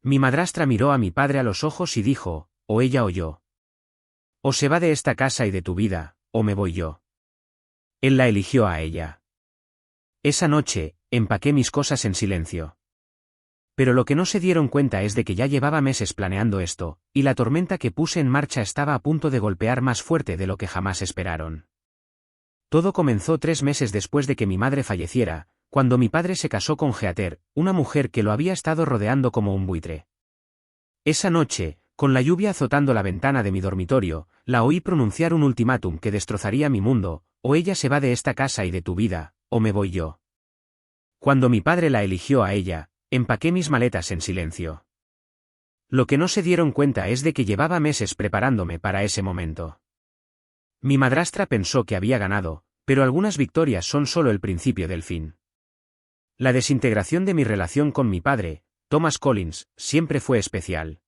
Mi madrastra miró a mi padre a los ojos y dijo, o ella o yo. O se va de esta casa y de tu vida, o me voy yo. Él la eligió a ella. Esa noche, empaqué mis cosas en silencio. Pero lo que no se dieron cuenta es de que ya llevaba meses planeando esto, y la tormenta que puse en marcha estaba a punto de golpear más fuerte de lo que jamás esperaron. Todo comenzó 3 meses después de que mi madre falleciera, cuando mi padre se casó con Heather, una mujer que lo había estado rodeando como un buitre. Esa noche, con la lluvia azotando la ventana de mi dormitorio, la oí pronunciar un ultimátum que destrozaría mi mundo, o ella se va de esta casa y de tu vida, o me voy yo. Cuando mi padre la eligió a ella, empaqué mis maletas en silencio. Lo que no se dieron cuenta es de que llevaba meses preparándome para ese momento. Mi madrastra pensó que había ganado, pero algunas victorias son solo el principio del fin. La desintegración de mi relación con mi padre, Thomas Collins, siempre fue especial.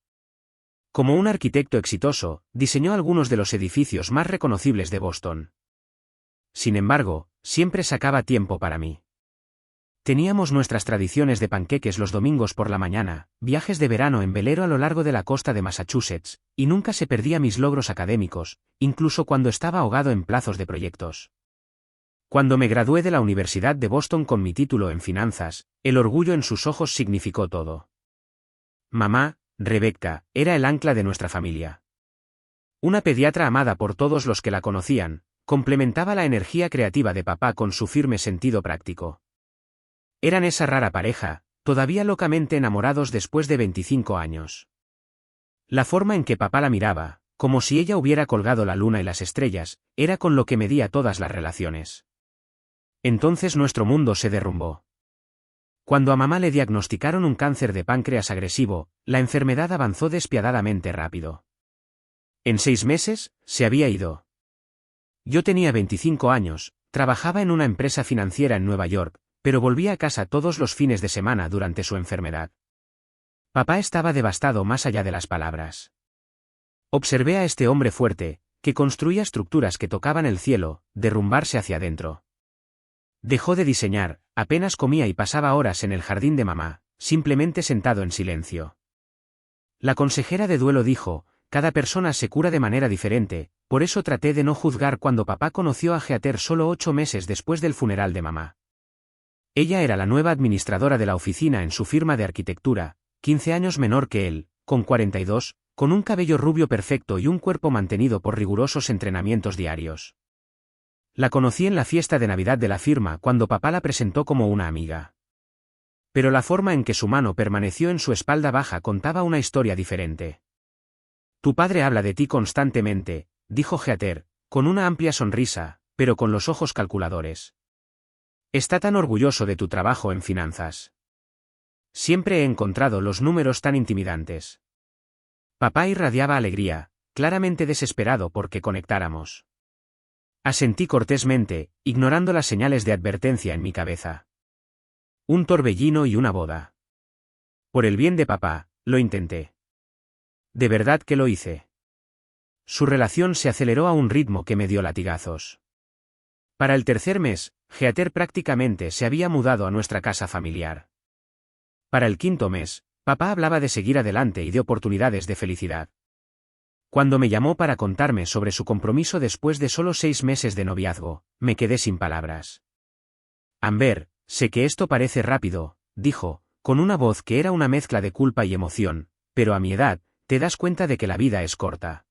Como un arquitecto exitoso, diseñó algunos de los edificios más reconocibles de Boston. Sin embargo, siempre sacaba tiempo para mí. Teníamos nuestras tradiciones de panqueques los domingos por la mañana, viajes de verano en velero a lo largo de la costa de Massachusetts, y nunca se perdía mis logros académicos, incluso cuando estaba ahogado en plazos de proyectos. Cuando me gradué de la Universidad de Boston con mi título en finanzas, el orgullo en sus ojos significó todo. Mamá, Rebecca, era el ancla de nuestra familia. Una pediatra amada por todos los que la conocían, complementaba la energía creativa de papá con su firme sentido práctico. Eran esa rara pareja, todavía locamente enamorados después de 25 años. La forma en que papá la miraba, como si ella hubiera colgado la luna y las estrellas, era con lo que medía todas las relaciones. Entonces nuestro mundo se derrumbó. Cuando a mamá le diagnosticaron un cáncer de páncreas agresivo, la enfermedad avanzó despiadadamente rápido. En 6 meses, se había ido. Yo tenía 25 años, trabajaba en una empresa financiera en Nueva York, pero volvía a casa todos los fines de semana durante su enfermedad. Papá estaba devastado más allá de las palabras. Observé a este hombre fuerte, que construía estructuras que tocaban el cielo, derrumbarse hacia adentro. Dejó de diseñar, apenas comía y pasaba horas en el jardín de mamá, simplemente sentado en silencio. La consejera de duelo dijo, cada persona se cura de manera diferente, por eso traté de no juzgar cuando papá conoció a Heather solo 8 meses después del funeral de mamá. Ella era la nueva administradora de la oficina en su firma de arquitectura, 15 años menor que él, con 42, con un cabello rubio perfecto y un cuerpo mantenido por rigurosos entrenamientos diarios. La conocí en la fiesta de Navidad de la firma cuando papá la presentó como una amiga. Pero la forma en que su mano permaneció en su espalda baja contaba una historia diferente. Tu padre habla de ti constantemente, dijo Heather, con una amplia sonrisa, pero con los ojos calculadores. Está tan orgulloso de tu trabajo en finanzas. Siempre he encontrado los números tan intimidantes. Papá irradiaba alegría, claramente desesperado porque conectáramos. Asentí cortésmente, ignorando las señales de advertencia en mi cabeza. Un torbellino y una boda. Por el bien de papá, lo intenté. De verdad que lo hice. Su relación se aceleró a un ritmo que me dio latigazos. Para el 3er mes, Heather prácticamente se había mudado a nuestra casa familiar. Para el 5.º mes, papá hablaba de seguir adelante y de oportunidades de felicidad. Cuando me llamó para contarme sobre su compromiso después de solo 6 meses de noviazgo, me quedé sin palabras. Amber, sé que esto parece rápido, dijo, con una voz que era una mezcla de culpa y emoción, pero a mi edad, te das cuenta de que la vida es corta.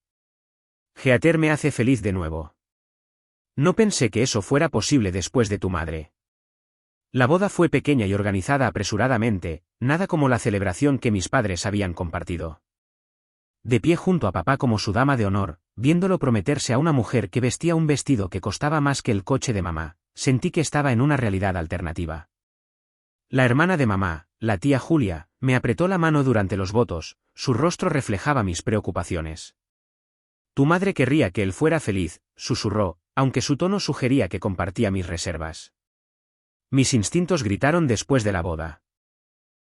Heather me hace feliz de nuevo. No pensé que eso fuera posible después de tu madre. La boda fue pequeña y organizada apresuradamente, nada como la celebración que mis padres habían compartido. De pie junto a papá como su dama de honor, viéndolo prometerse a una mujer que vestía un vestido que costaba más que el coche de mamá, sentí que estaba en una realidad alternativa. La hermana de mamá, la tía Julia, me apretó la mano durante los votos, su rostro reflejaba mis preocupaciones. Tu madre querría que él fuera feliz, susurró, aunque su tono sugería que compartía mis reservas. Mis instintos gritaron después de la boda.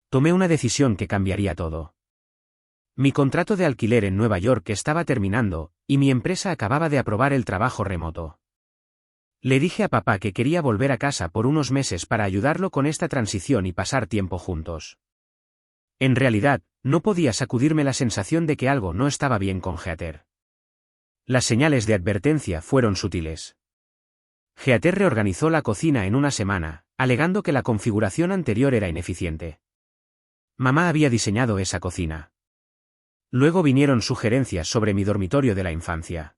Tomé una decisión que cambiaría todo. Mi contrato de alquiler en Nueva York estaba terminando, y mi empresa acababa de aprobar el trabajo remoto. Le dije a papá que quería volver a casa por unos meses para ayudarlo con esta transición y pasar tiempo juntos. En realidad, No podía sacudirme la sensación de que algo no estaba bien con Heather. Las señales de advertencia fueron sutiles. Heather reorganizó la cocina en una semana, alegando que la configuración anterior era ineficiente. Mamá había diseñado esa cocina. Luego vinieron sugerencias sobre mi dormitorio de la infancia.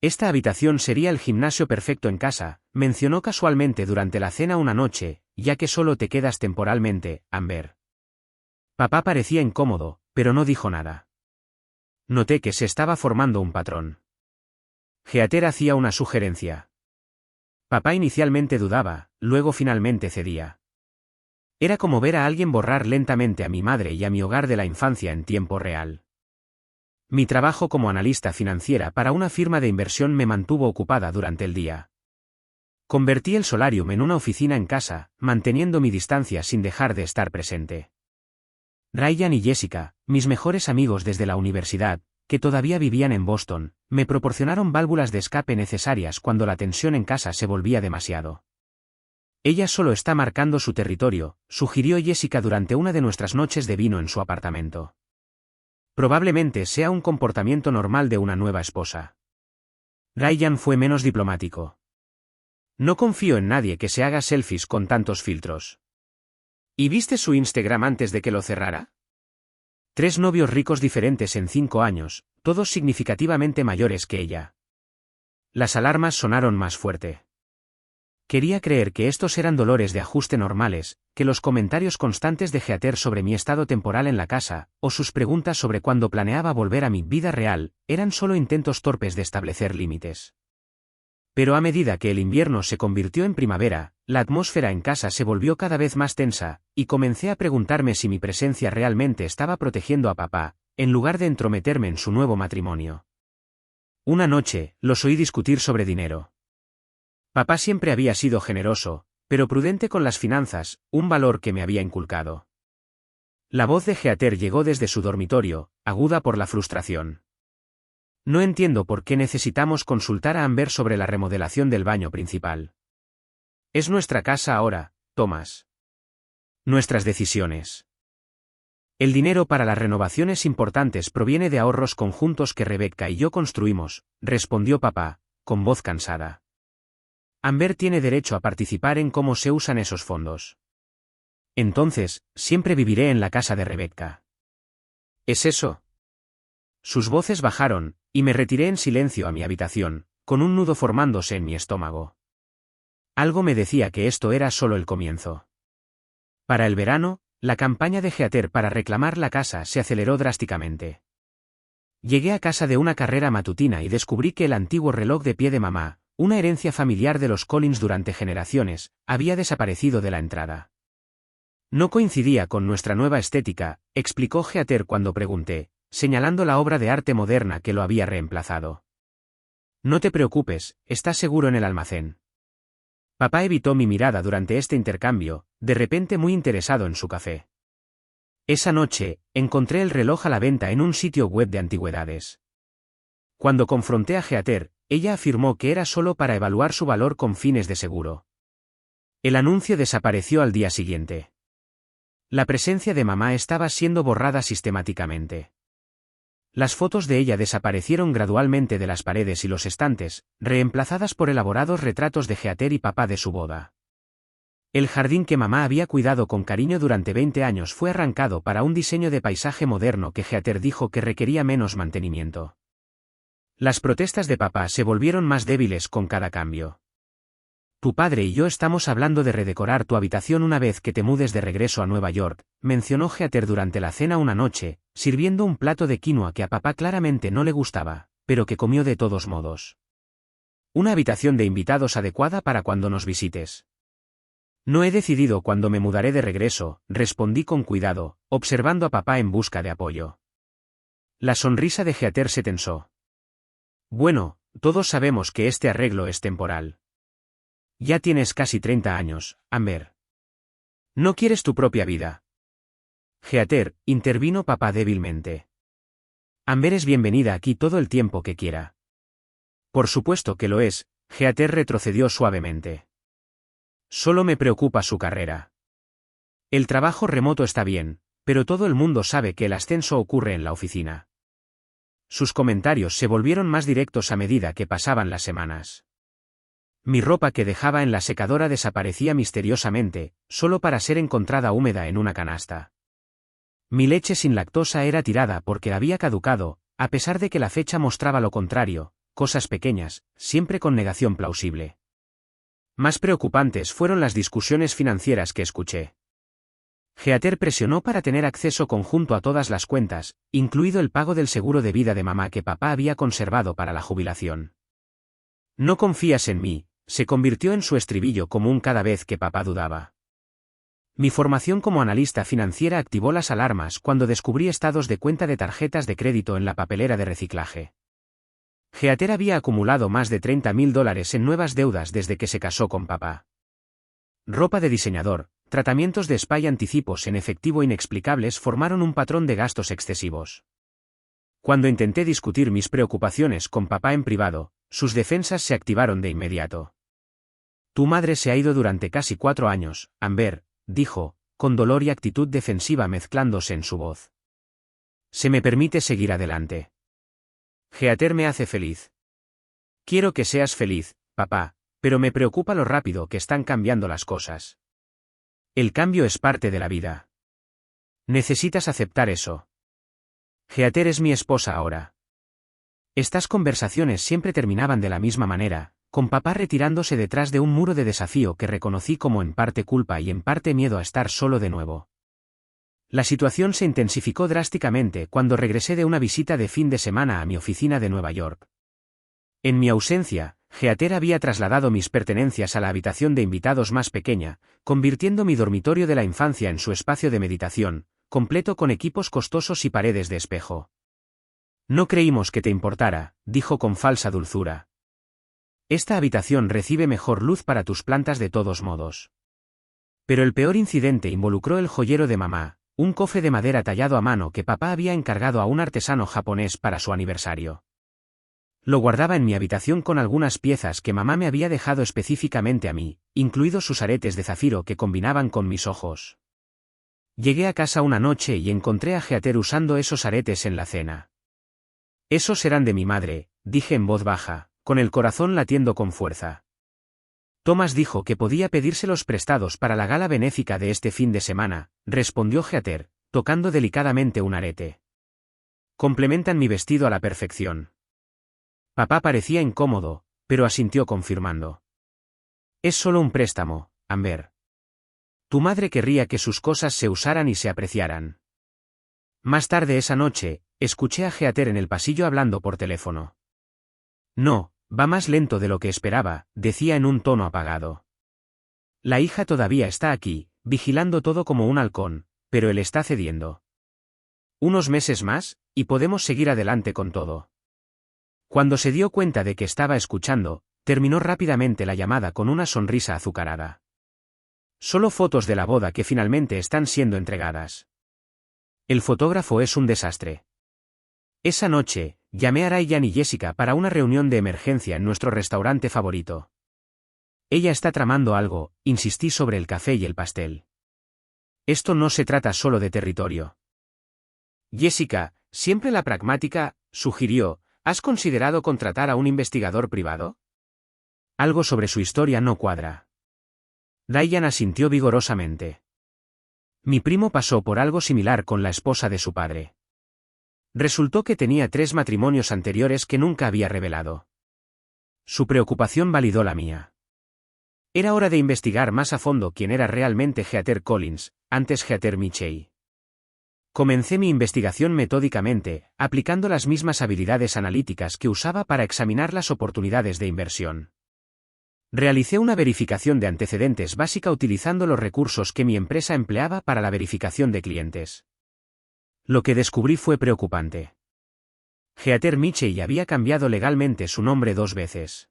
Esta habitación sería el gimnasio perfecto en casa, mencionó casualmente durante la cena una noche, ya que solo te quedas temporalmente, Amber. Papá parecía incómodo, pero no dijo nada. Noté que se estaba formando un patrón. Heather hacía una sugerencia. Papá inicialmente dudaba, luego finalmente cedía. Era como ver a alguien borrar lentamente a mi madre y a mi hogar de la infancia en tiempo real. Mi trabajo como analista financiera para una firma de inversión me mantuvo ocupada durante el día. Convertí el solarium en una oficina en casa, manteniendo mi distancia sin dejar de estar presente. Ryan y Jessica, mis mejores amigos desde la universidad, que todavía vivían en Boston, me proporcionaron válvulas de escape necesarias cuando la tensión en casa se volvía demasiado. Ella solo está marcando su territorio, sugirió Jessica durante una de nuestras noches de vino en su apartamento. Probablemente sea un comportamiento normal de una nueva esposa. Ryan fue menos diplomático. No confío en nadie que se haga selfies con tantos filtros. ¿Y viste su Instagram antes de que lo cerrara? 3 novios ricos diferentes en 5 años, todos significativamente mayores que ella. Las alarmas sonaron más fuerte. Quería creer que estos eran dolores de ajuste normales, que los comentarios constantes de Heather sobre mi estado temporal en la casa, o sus preguntas sobre cuándo planeaba volver a mi vida real, eran solo intentos torpes de establecer límites. Pero a medida que el invierno se convirtió en primavera, la atmósfera en casa se volvió cada vez más tensa, y comencé a preguntarme si mi presencia realmente estaba protegiendo a papá, en lugar de entrometerme en su nuevo matrimonio. Una noche, los oí discutir sobre dinero. Papá siempre había sido generoso, pero prudente con las finanzas, un valor que me había inculcado. La voz de Heather llegó desde su dormitorio, aguda por la frustración. No entiendo por qué necesitamos consultar a Amber sobre la remodelación del baño principal. Es nuestra casa ahora, Thomas. Nuestras decisiones. El dinero para las renovaciones importantes proviene de ahorros conjuntos que Rebecca y yo construimos, respondió papá, con voz cansada. Amber tiene derecho a participar en cómo se usan esos fondos. Entonces, siempre viviré en la casa de Rebecca. ¿Es eso? Sus voces bajaron, y me retiré en silencio a mi habitación, con un nudo formándose en mi estómago. Algo me decía que esto era solo el comienzo. Para el verano, la campaña de Heather para reclamar la casa se aceleró drásticamente. Llegué a casa de una carrera matutina y descubrí que el antiguo reloj de pie de mamá, una herencia familiar de los Collins durante generaciones, había desaparecido de la entrada. No coincidía con nuestra nueva estética, explicó Heather cuando pregunté, señalando la obra de arte moderna que lo había reemplazado. No te preocupes, está seguro en el almacén. Papá evitó mi mirada durante este intercambio, de repente muy interesado en su café. Esa noche, encontré el reloj a la venta en un sitio web de antigüedades. Cuando confronté a Heather, ella afirmó que era solo para evaluar su valor con fines de seguro. El anuncio desapareció al día siguiente. La presencia de mamá estaba siendo borrada sistemáticamente. Las fotos de ella desaparecieron gradualmente de las paredes y los estantes, reemplazadas por elaborados retratos de Heather y papá de su boda. El jardín que mamá había cuidado con cariño durante 20 años fue arrancado para un diseño de paisaje moderno que Heather dijo que requería menos mantenimiento. Las protestas de papá se volvieron más débiles con cada cambio. Tu padre y yo estamos hablando de redecorar tu habitación una vez que te mudes de regreso a Nueva York, mencionó Heather durante la cena una noche, sirviendo un plato de quinoa que a papá claramente no le gustaba, pero que comió de todos modos. Una habitación de invitados adecuada para cuando nos visites. No he decidido cuándo me mudaré de regreso, respondí con cuidado, observando a papá en busca de apoyo. La sonrisa de Heather se tensó. Bueno, todos sabemos que este arreglo es temporal. Ya tienes casi 30 años, Amber. ¿No quieres tu propia vida? Heather, intervino papá débilmente. Amber es bienvenida aquí todo el tiempo que quiera. Por supuesto que lo es, Heather retrocedió suavemente. Solo me preocupa su carrera. El trabajo remoto está bien, pero todo el mundo sabe que el ascenso ocurre en la oficina. Sus comentarios se volvieron más directos a medida que pasaban las semanas. Mi ropa que dejaba en la secadora desaparecía misteriosamente, solo para ser encontrada húmeda en una canasta. Mi leche sin lactosa era tirada porque había caducado, a pesar de que la fecha mostraba lo contrario, cosas pequeñas, siempre con negación plausible. Más preocupantes fueron las discusiones financieras que escuché. Heather presionó para tener acceso conjunto a todas las cuentas, incluido el pago del seguro de vida de mamá que papá había conservado para la jubilación. No confías en mí, se convirtió en su estribillo común cada vez que papá dudaba. Mi formación como analista financiera activó las alarmas cuando descubrí estados de cuenta de tarjetas de crédito en la papelera de reciclaje. Heather había acumulado más de $30.000 en nuevas deudas desde que se casó con papá. Ropa de diseñador, tratamientos de spa y anticipos en efectivo inexplicables formaron un patrón de gastos excesivos. Cuando intenté discutir mis preocupaciones con papá en privado, sus defensas se activaron de inmediato. Tu madre se ha ido durante casi 4 años, Amber, dijo, con dolor y actitud defensiva mezclándose en su voz. ¿Se me permite seguir adelante? Heather me hace feliz. Quiero que seas feliz, papá, pero me preocupa lo rápido que están cambiando las cosas. El cambio es parte de la vida. Necesitas aceptar eso. Heather es mi esposa ahora. Estas conversaciones siempre terminaban de la misma manera, con papá retirándose detrás de un muro de desafío que reconocí como en parte culpa y en parte miedo a estar solo de nuevo. La situación se intensificó drásticamente cuando regresé de una visita de fin de semana a mi oficina de Nueva York. En mi ausencia, Heather había trasladado mis pertenencias a la habitación de invitados más pequeña, convirtiendo mi dormitorio de la infancia en su espacio de meditación, completo con equipos costosos y paredes de espejo. No creímos que te importara, dijo con falsa dulzura. Esta habitación recibe mejor luz para tus plantas de todos modos. Pero el peor incidente involucró el joyero de mamá, un cofre de madera tallado a mano que papá había encargado a un artesano japonés para su aniversario. Lo guardaba en mi habitación con algunas piezas que mamá me había dejado específicamente a mí, incluidos sus aretes de zafiro que combinaban con mis ojos. Llegué a casa una noche y encontré a Heather usando esos aretes en la cena. Esos eran de mi madre, dije en voz baja, con el corazón latiendo con fuerza. Thomas dijo que podía pedírselos prestados para la gala benéfica de este fin de semana, respondió Heather, tocando delicadamente un arete. Complementan mi vestido a la perfección. Papá parecía incómodo, pero asintió confirmando. Es solo un préstamo, Amber. Tu madre querría que sus cosas se usaran y se apreciaran. Más tarde esa noche, escuché a Heather en el pasillo hablando por teléfono. No, va más lento de lo que esperaba, decía en un tono apagado. La hija todavía está aquí, vigilando todo como un halcón, pero él está cediendo. Unos meses más, y podemos seguir adelante con todo. Cuando se dio cuenta de que estaba escuchando, terminó rápidamente la llamada con una sonrisa azucarada. Solo fotos de la boda que finalmente están siendo entregadas. El fotógrafo es un desastre. Esa noche, llamé a Ryan y Jessica para una reunión de emergencia en nuestro restaurante favorito. Ella está tramando algo, insistí sobre el café y el pastel. Esto no se trata solo de territorio. Jessica, siempre la pragmática, sugirió, ¿has considerado contratar a un investigador privado? Algo sobre su historia no cuadra. Ryan asintió vigorosamente. Mi primo pasó por algo similar con la esposa de su padre. Resultó que tenía 3 matrimonios anteriores que nunca había revelado. Su preocupación validó la mía. Era hora de investigar más a fondo quién era realmente Heather Collins, antes Heather Mitchell. Comencé mi investigación metódicamente, aplicando las mismas habilidades analíticas que usaba para examinar las oportunidades de inversión. Realicé una verificación de antecedentes básica utilizando los recursos que mi empresa empleaba para la verificación de clientes. Lo que descubrí fue preocupante. Heather Mitchell había cambiado legalmente su nombre 2 veces.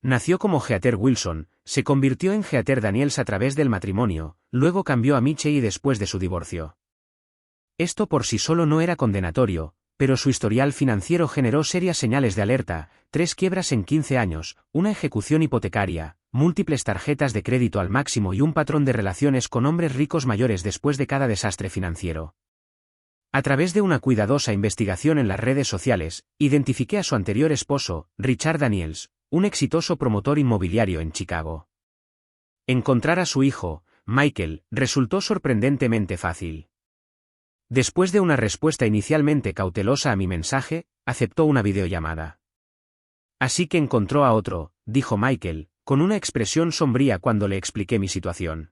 Nació como Heather Wilson, se convirtió en Heather Daniels a través del matrimonio, luego cambió a Mitchell después de su divorcio. Esto por sí solo no era condenatorio, pero su historial financiero generó serias señales de alerta: 3 quiebras en 15 años, una ejecución hipotecaria, múltiples tarjetas de crédito al máximo y un patrón de relaciones con hombres ricos mayores después de cada desastre financiero. A través de una cuidadosa investigación en las redes sociales, identifiqué a su anterior esposo, Richard Daniels, un exitoso promotor inmobiliario en Chicago. Encontrar a su hijo, Michael, resultó sorprendentemente fácil. Después de una respuesta inicialmente cautelosa a mi mensaje, aceptó una videollamada. Así que encontró a otro, dijo Michael, con una expresión sombría cuando le expliqué mi situación.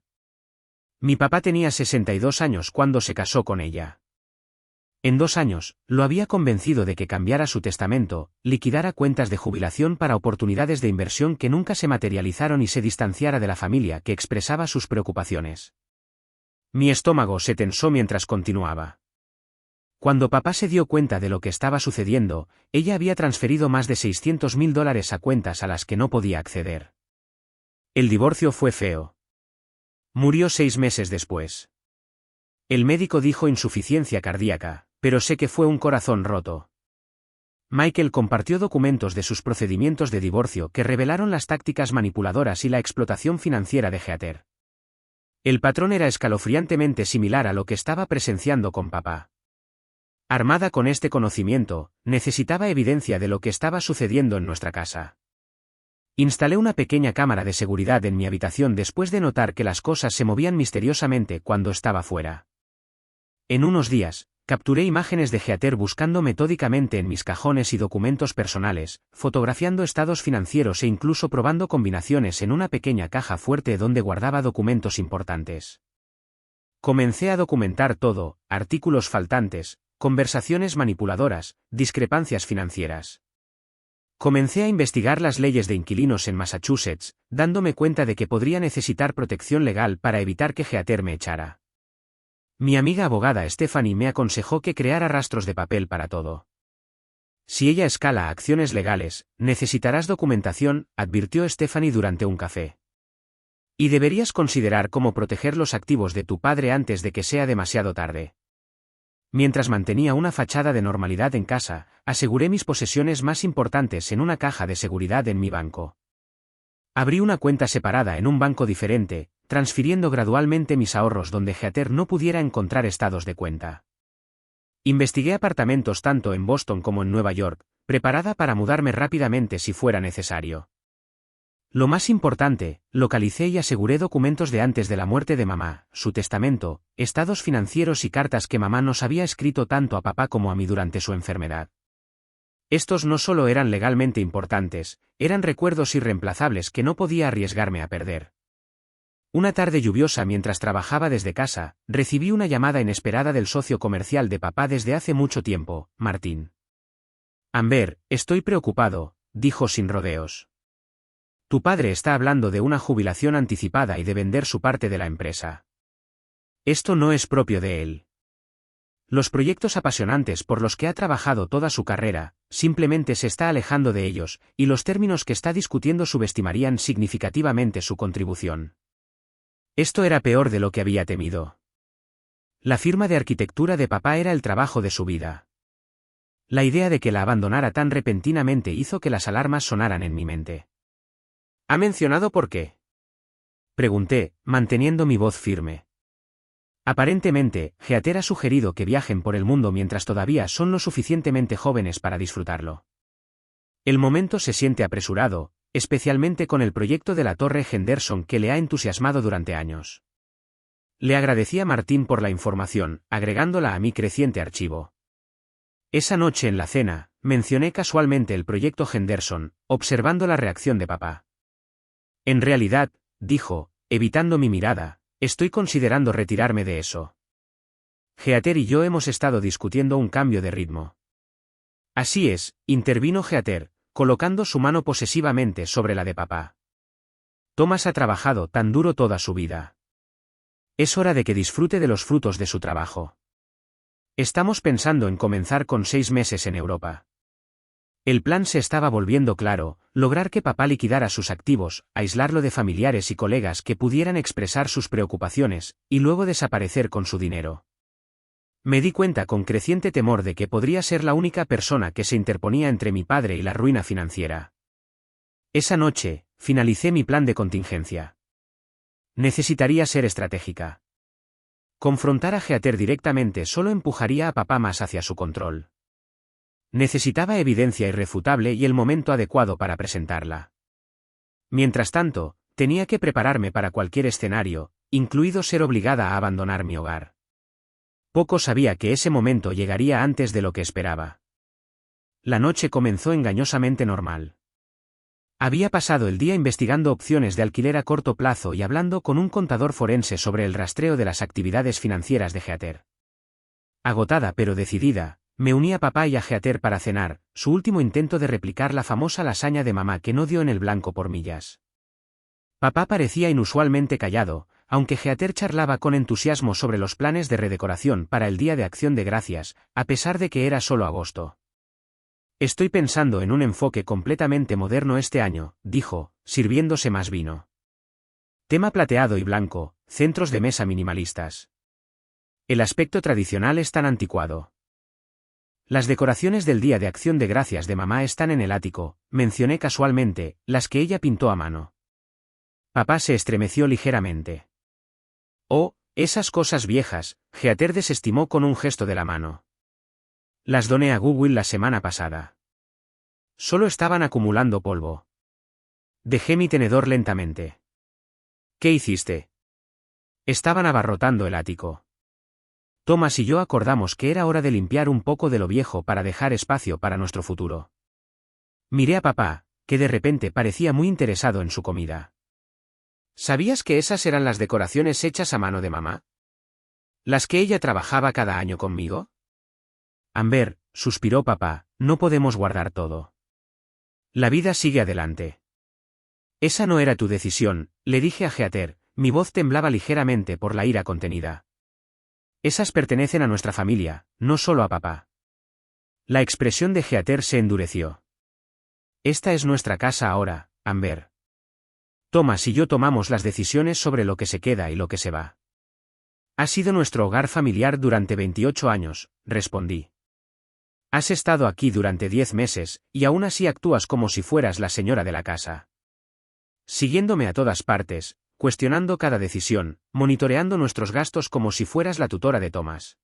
Mi papá tenía 62 años cuando se casó con ella. En 2 años, lo había convencido de que cambiara su testamento, liquidara cuentas de jubilación para oportunidades de inversión que nunca se materializaron y se distanciara de la familia que expresaba sus preocupaciones. Mi estómago se tensó mientras continuaba. Cuando papá se dio cuenta de lo que estaba sucediendo, ella había transferido más de $600,000 a cuentas a las que no podía acceder. El divorcio fue feo. Murió 6 meses después. El médico dijo insuficiencia cardíaca, pero sé que fue un corazón roto. Michael compartió documentos de sus procedimientos de divorcio que revelaron las tácticas manipuladoras y la explotación financiera de Heather. El patrón era escalofriantemente similar a lo que estaba presenciando con papá. Armada con este conocimiento, necesitaba evidencia de lo que estaba sucediendo en nuestra casa. Instalé una pequeña cámara de seguridad en mi habitación después de notar que las cosas se movían misteriosamente cuando estaba fuera. En unos días, capturé imágenes de Heather buscando metódicamente en mis cajones y documentos personales, fotografiando estados financieros e incluso probando combinaciones en una pequeña caja fuerte donde guardaba documentos importantes. Comencé a documentar todo: artículos faltantes, conversaciones manipuladoras, discrepancias financieras. Comencé a investigar las leyes de inquilinos en Massachusetts, dándome cuenta de que podría necesitar protección legal para evitar que Heather me echara. Mi amiga abogada Stephanie me aconsejó que creara rastros de papel para todo. Si ella escala acciones legales, necesitarás documentación, advirtió Stephanie durante un café. Y deberías considerar cómo proteger los activos de tu padre antes de que sea demasiado tarde. Mientras mantenía una fachada de normalidad en casa, aseguré mis posesiones más importantes en una caja de seguridad en mi banco. Abrí una cuenta separada en un banco diferente, transfiriendo gradualmente mis ahorros donde Heather no pudiera encontrar estados de cuenta. Investigué apartamentos tanto en Boston como en Nueva York, preparada para mudarme rápidamente si fuera necesario. Lo más importante, localicé y aseguré documentos de antes de la muerte de mamá, su testamento, estados financieros y cartas que mamá nos había escrito tanto a papá como a mí durante su enfermedad. Estos no solo eran legalmente importantes, eran recuerdos irreemplazables que no podía arriesgarme a perder. Una tarde lluviosa mientras trabajaba desde casa, recibí una llamada inesperada del socio comercial de papá desde hace mucho tiempo, Martín. Amber, estoy preocupado, dijo sin rodeos. Tu padre está hablando de una jubilación anticipada y de vender su parte de la empresa. Esto no es propio de él. Los proyectos apasionantes por los que ha trabajado toda su carrera, simplemente se está alejando de ellos, y los términos que está discutiendo subestimarían significativamente su contribución. Esto era peor de lo que había temido. La firma de arquitectura de papá era el trabajo de su vida. La idea de que la abandonara tan repentinamente hizo que las alarmas sonaran en mi mente. ¿Ha mencionado por qué? Pregunté, manteniendo mi voz firme. Aparentemente, Heather ha sugerido que viajen por el mundo mientras todavía son lo suficientemente jóvenes para disfrutarlo. El momento se siente apresurado, especialmente con el proyecto de la Torre Henderson que le ha entusiasmado durante años. Le agradecí a Martín por la información, agregándola a mi creciente archivo. Esa noche en la cena, mencioné casualmente el proyecto Henderson, observando la reacción de papá. En realidad, dijo, evitando mi mirada, estoy considerando retirarme de eso. Heather y yo hemos estado discutiendo un cambio de ritmo. Así es, intervino Heather, colocando su mano posesivamente sobre la de papá. Thomas ha trabajado tan duro toda su vida. Es hora de que disfrute de los frutos de su trabajo. Estamos pensando en comenzar con 6 meses en Europa. El plan se estaba volviendo claro: lograr que papá liquidara sus activos, aislarlo de familiares y colegas que pudieran expresar sus preocupaciones, y luego desaparecer con su dinero. Me di cuenta con creciente temor de que podría ser la única persona que se interponía entre mi padre y la ruina financiera. Esa noche, finalicé mi plan de contingencia. Necesitaría ser estratégica. Confrontar a Heather directamente solo empujaría a papá más hacia su control. Necesitaba evidencia irrefutable y el momento adecuado para presentarla. Mientras tanto, tenía que prepararme para cualquier escenario, incluido ser obligada a abandonar mi hogar. Poco sabía que ese momento llegaría antes de lo que esperaba. La noche comenzó engañosamente normal. Había pasado el día investigando opciones de alquiler a corto plazo y hablando con un contador forense sobre el rastreo de las actividades financieras de Heather. Agotada pero decidida, me uní a papá y a Heather para cenar, su último intento de replicar la famosa lasaña de mamá que no dio en el blanco por millas. Papá parecía inusualmente callado, aunque Heather charlaba con entusiasmo sobre los planes de redecoración para el Día de Acción de Gracias, a pesar de que era solo agosto. Estoy pensando en un enfoque completamente moderno este año, dijo, sirviéndose más vino. Tema plateado y blanco, centros de mesa minimalistas. El aspecto tradicional es tan anticuado. Las decoraciones del Día de Acción de Gracias de mamá están en el ático, mencioné casualmente, las que ella pintó a mano. Papá se estremeció ligeramente. Oh, esas cosas viejas, Heather desestimó con un gesto de la mano. Las doné a Google la semana pasada. Solo estaban acumulando polvo. Dejé mi tenedor lentamente. ¿Qué hiciste? Estaban abarrotando el ático. Thomas y yo acordamos que era hora de limpiar un poco de lo viejo para dejar espacio para nuestro futuro. Miré a papá, que de repente parecía muy interesado en su comida. ¿Sabías que esas eran las decoraciones hechas a mano de mamá? ¿Las que ella trabajaba cada año conmigo? Amber, suspiró papá, no podemos guardar todo. La vida sigue adelante. Esa no era tu decisión, le dije a Heather, mi voz temblaba ligeramente por la ira contenida. Esas pertenecen a nuestra familia, no solo a papá. La expresión de Heather se endureció. Esta es nuestra casa ahora, Amber. Thomas y yo tomamos las decisiones sobre lo que se queda y lo que se va. Ha sido nuestro hogar familiar durante 28 años, respondí. Has estado aquí durante 10 meses, y aún así actúas como si fueras la señora de la casa. Siguiéndome a todas partes, cuestionando cada decisión, monitoreando nuestros gastos como si fueras la tutora de Thomas.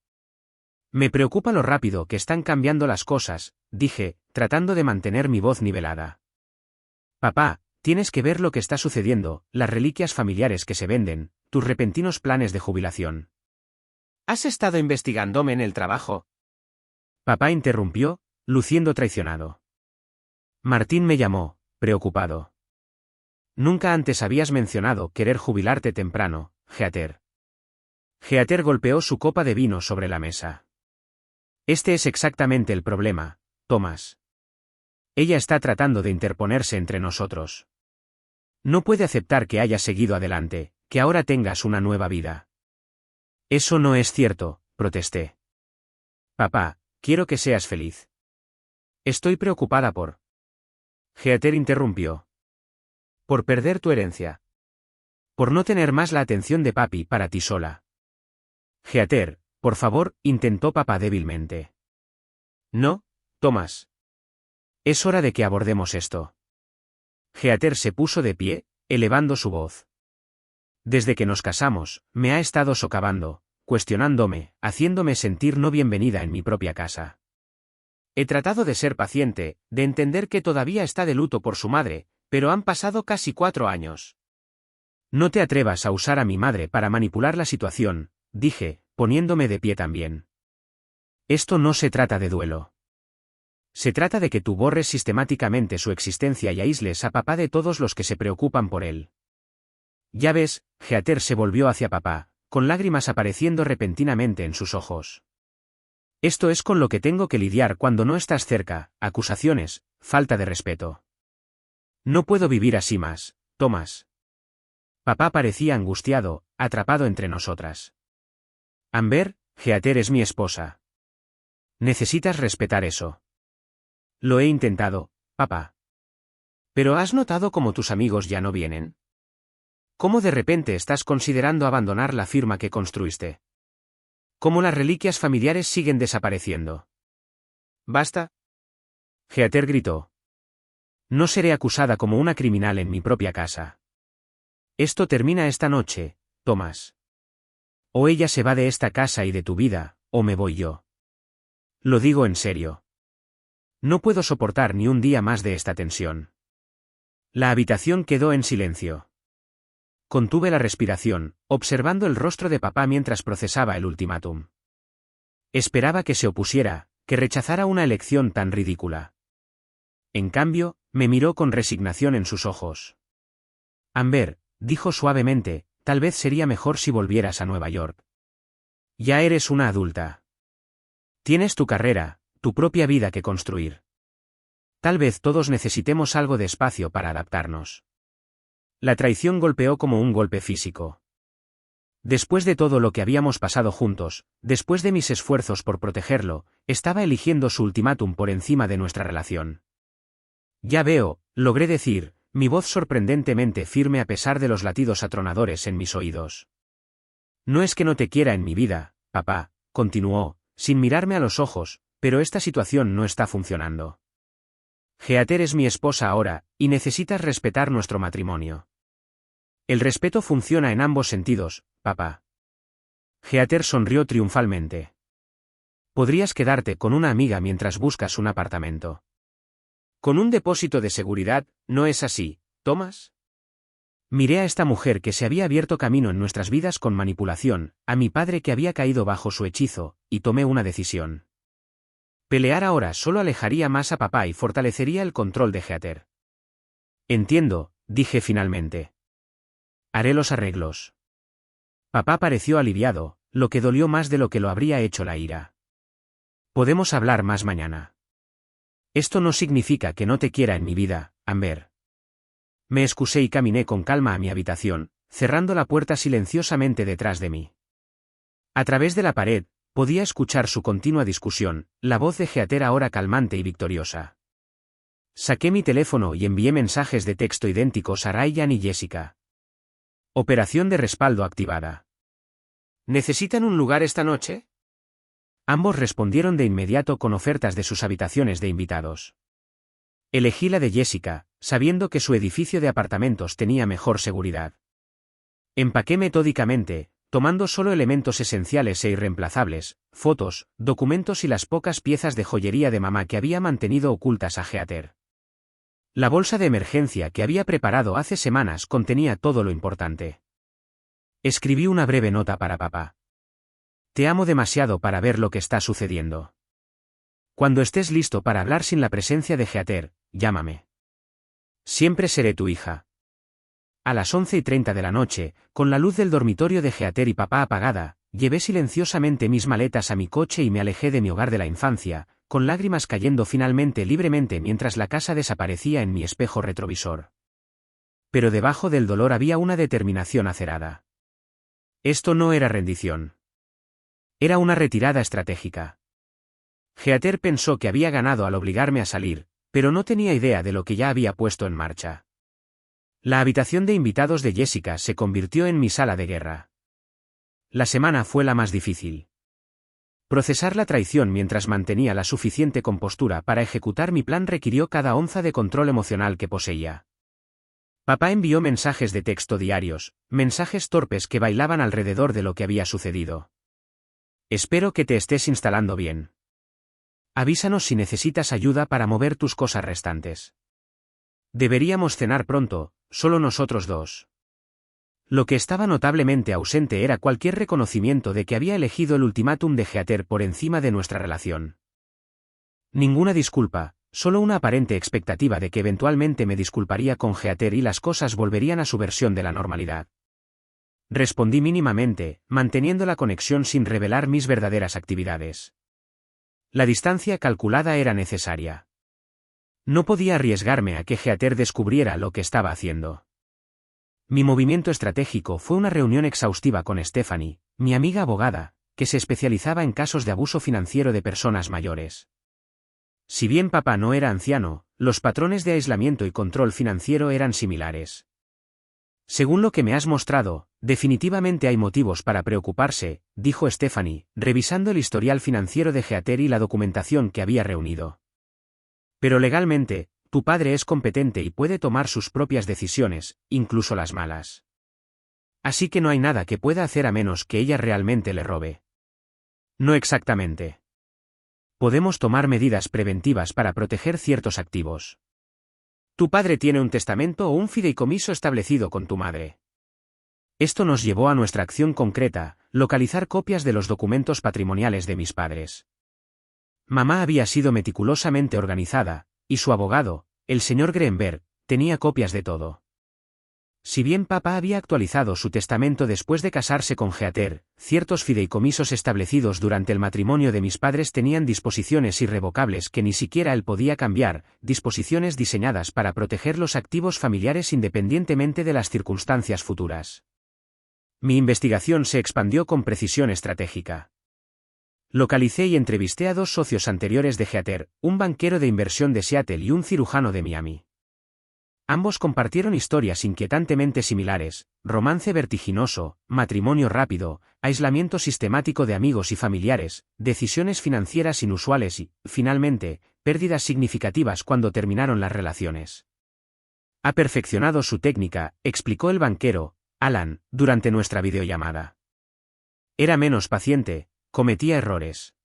Me preocupa lo rápido que están cambiando las cosas, dije, tratando de mantener mi voz nivelada. Papá, tienes que ver lo que está sucediendo, las reliquias familiares que se venden, tus repentinos planes de jubilación. ¿Has estado investigándome en el trabajo? Papá interrumpió, luciendo traicionado. Martín me llamó, preocupado. Nunca antes habías mencionado querer jubilarte temprano, Heather. Heather golpeó su copa de vino sobre la mesa. Este es exactamente el problema, Thomas. Ella está tratando de interponerse entre nosotros. No puede aceptar que hayas seguido adelante, que ahora tengas una nueva vida. Eso no es cierto, protesté. Papá, quiero que seas feliz. Estoy preocupada por... Heather interrumpió. Por perder tu herencia. Por no tener más la atención de papi para ti sola. Heather, por favor, intentó papá débilmente. No, Thomas. Es hora de que abordemos esto. Heather se puso de pie, elevando su voz. Desde que nos casamos, me ha estado socavando, cuestionándome, haciéndome sentir no bienvenida en mi propia casa. He tratado de ser paciente, de entender que todavía está de luto por su madre, pero han pasado casi 4 años. No te atrevas a usar a mi madre para manipular la situación, dije, poniéndome de pie también. Esto no se trata de duelo. Se trata de que tú borres sistemáticamente su existencia y aísles a papá de todos los que se preocupan por él. Ya ves, Heather se volvió hacia papá, con lágrimas apareciendo repentinamente en sus ojos. Esto es con lo que tengo que lidiar cuando no estás cerca, acusaciones, falta de respeto. No puedo vivir así más, Thomas. Papá parecía angustiado, atrapado entre nosotras. Amber, Heather es mi esposa. Necesitas respetar eso. Lo he intentado, papá. ¿Pero has notado cómo tus amigos ya no vienen? ¿Cómo de repente estás considerando abandonar la firma que construiste? Cómo las reliquias familiares siguen desapareciendo. ¿Basta? Heather gritó. No seré acusada como una criminal en mi propia casa. Esto termina esta noche, Thomas. O ella se va de esta casa y de tu vida, o me voy yo. Lo digo en serio. No puedo soportar ni un día más de esta tensión. La habitación quedó en silencio. Contuve la respiración, observando el rostro de papá mientras procesaba el ultimátum. Esperaba que se opusiera, que rechazara una elección tan ridícula. En cambio, me miró con resignación en sus ojos. Amber, dijo suavemente, tal vez sería mejor si volvieras a Nueva York. Ya eres una adulta. Tienes tu carrera, tu propia vida que construir. Tal vez todos necesitemos algo de espacio para adaptarnos. La traición golpeó como un golpe físico. Después de todo lo que habíamos pasado juntos, después de mis esfuerzos por protegerlo, estaba eligiendo su ultimátum por encima de nuestra relación. Ya veo, logré decir, mi voz sorprendentemente firme a pesar de los latidos atronadores en mis oídos. No es que no te quiera en mi vida, papá, continuó, sin mirarme a los ojos, pero esta situación no está funcionando. Heather es mi esposa ahora, y necesitas respetar nuestro matrimonio. El respeto funciona en ambos sentidos, papá. Heather sonrió triunfalmente. Podrías quedarte con una amiga mientras buscas un apartamento. Con un depósito de seguridad, ¿no es así, Thomas? Miré a esta mujer que se había abierto camino en nuestras vidas con manipulación, a mi padre que había caído bajo su hechizo, y tomé una decisión. Pelear ahora solo alejaría más a papá y fortalecería el control de Heather. Entiendo, dije finalmente. Haré los arreglos. Papá pareció aliviado, lo que dolió más de lo que lo habría hecho la ira. Podemos hablar más mañana. Esto no significa que no te quiera en mi vida, Amber. Me excusé y caminé con calma a mi habitación, cerrando la puerta silenciosamente detrás de mí. A través de la pared, podía escuchar su continua discusión, la voz de Heather ahora calmante y victoriosa. Saqué mi teléfono y envié mensajes de texto idénticos a Ryan y Jessica. Operación de respaldo activada. ¿Necesitan un lugar esta noche? Ambos respondieron de inmediato con ofertas de sus habitaciones de invitados. Elegí la de Jessica, sabiendo que su edificio de apartamentos tenía mejor seguridad. Empaqué metódicamente, tomando solo elementos esenciales e irreemplazables, fotos, documentos y las pocas piezas de joyería de mamá que había mantenido ocultas a Heather. La bolsa de emergencia que había preparado hace semanas contenía todo lo importante. Escribí una breve nota para papá. Te amo demasiado para ver lo que está sucediendo. Cuando estés listo para hablar sin la presencia de Heather, llámame. Siempre seré tu hija. A las 11:30 de la noche, con la luz del dormitorio de Heather y papá apagada, llevé silenciosamente mis maletas a mi coche y me alejé de mi hogar de la infancia, con lágrimas cayendo finalmente libremente mientras la casa desaparecía en mi espejo retrovisor. Pero debajo del dolor había una determinación acerada. Esto no era rendición. Era una retirada estratégica. Heather pensó que había ganado al obligarme a salir, pero no tenía idea de lo que ya había puesto en marcha. La habitación de invitados de Jessica se convirtió en mi sala de guerra. La semana fue la más difícil. Procesar la traición mientras mantenía la suficiente compostura para ejecutar mi plan requirió cada onza de control emocional que poseía. Papá envió mensajes de texto diarios, mensajes torpes que bailaban alrededor de lo que había sucedido. Espero que te estés instalando bien. Avísanos si necesitas ayuda para mover tus cosas restantes. Deberíamos cenar pronto, solo nosotros dos. Lo que estaba notablemente ausente era cualquier reconocimiento de que había elegido el ultimátum de Heather por encima de nuestra relación. Ninguna disculpa, solo una aparente expectativa de que eventualmente me disculparía con Heather y las cosas volverían a su versión de la normalidad. Respondí mínimamente, manteniendo la conexión sin revelar mis verdaderas actividades. La distancia calculada era necesaria. No podía arriesgarme a que Heather descubriera lo que estaba haciendo. Mi movimiento estratégico fue una reunión exhaustiva con Stephanie, mi amiga abogada, que se especializaba en casos de abuso financiero de personas mayores. Si bien papá no era anciano, los patrones de aislamiento y control financiero eran similares. Según lo que me has mostrado, definitivamente hay motivos para preocuparse, dijo Stephanie, revisando el historial financiero de Heather y la documentación que había reunido. Pero legalmente, tu padre es competente y puede tomar sus propias decisiones, incluso las malas. Así que no hay nada que pueda hacer a menos que ella realmente le robe. No exactamente. Podemos tomar medidas preventivas para proteger ciertos activos. Tu padre tiene un testamento o un fideicomiso establecido con tu madre. Esto nos llevó a nuestra acción concreta, localizar copias de los documentos patrimoniales de mis padres. Mamá había sido meticulosamente organizada, y su abogado, el señor Greenberg, tenía copias de todo. Si bien papá había actualizado su testamento después de casarse con Heather, ciertos fideicomisos establecidos durante el matrimonio de mis padres tenían disposiciones irrevocables que ni siquiera él podía cambiar, disposiciones diseñadas para proteger los activos familiares independientemente de las circunstancias futuras. Mi investigación se expandió con precisión estratégica. Localicé y entrevisté a dos socios anteriores de Heather, un banquero de inversión de Seattle y un cirujano de Miami. Ambos compartieron historias inquietantemente similares: romance vertiginoso, matrimonio rápido, aislamiento sistemático de amigos y familiares, decisiones financieras inusuales y, finalmente, pérdidas significativas cuando terminaron las relaciones. Ha perfeccionado su técnica, explicó el banquero, Alan, durante nuestra videollamada. Era menos paciente, cometía errores.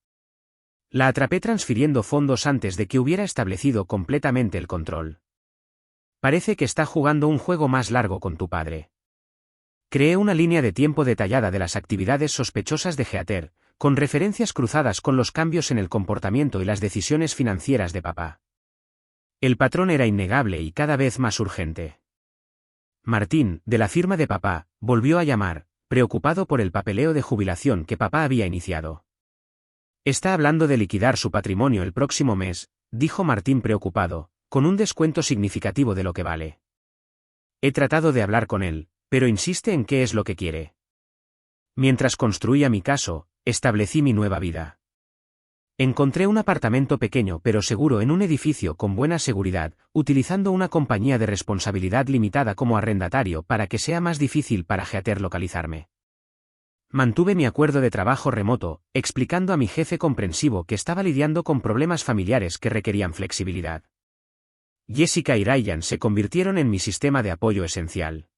La atrapé transfiriendo fondos antes de que hubiera establecido completamente el control. Parece que está jugando un juego más largo con tu padre. Creé una línea de tiempo detallada de las actividades sospechosas de Heather, con referencias cruzadas con los cambios en el comportamiento y las decisiones financieras de papá. El patrón era innegable y cada vez más urgente. Martín, de la firma de papá, volvió a llamar, preocupado por el papeleo de jubilación que papá había iniciado. Está hablando de liquidar su patrimonio el próximo mes, dijo Martín preocupado, con un descuento significativo de lo que vale. He tratado de hablar con él, pero insiste en qué es lo que quiere. Mientras construía mi caso, establecí mi nueva vida. Encontré un apartamento pequeño pero seguro en un edificio con buena seguridad, utilizando una compañía de responsabilidad limitada como arrendatario para que sea más difícil para Heather localizarme. Mantuve mi acuerdo de trabajo remoto, explicando a mi jefe comprensivo que estaba lidiando con problemas familiares que requerían flexibilidad. Jessica y Ryan se convirtieron en mi sistema de apoyo esencial.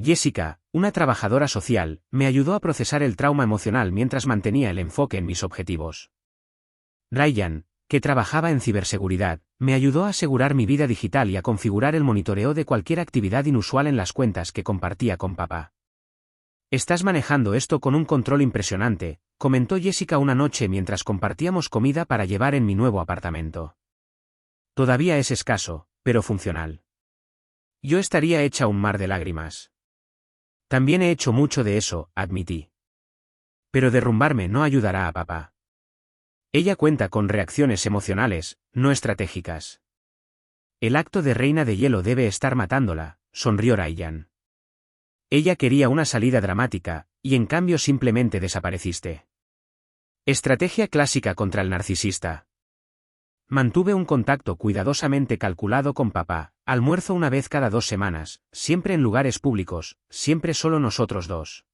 Jessica, una trabajadora social, me ayudó a procesar el trauma emocional mientras mantenía el enfoque en mis objetivos. Ryan, que trabajaba en ciberseguridad, me ayudó a asegurar mi vida digital y a configurar el monitoreo de cualquier actividad inusual en las cuentas que compartía con papá. Estás manejando esto con un control impresionante, comentó Jessica una noche mientras compartíamos comida para llevar en mi nuevo apartamento. Todavía es escaso, pero funcional. Yo estaría hecha un mar de lágrimas. También he hecho mucho de eso, admití. Pero derrumbarme no ayudará a papá. Ella cuenta con reacciones emocionales, no estratégicas. El acto de reina de hielo debe estar matándola, sonrió Ryan. Ella quería una salida dramática, y en cambio simplemente desapareciste. Estrategia clásica contra el narcisista. Mantuve un contacto cuidadosamente calculado con papá, almuerzo una vez cada 2 semanas, siempre en lugares públicos, siempre solo nosotros dos.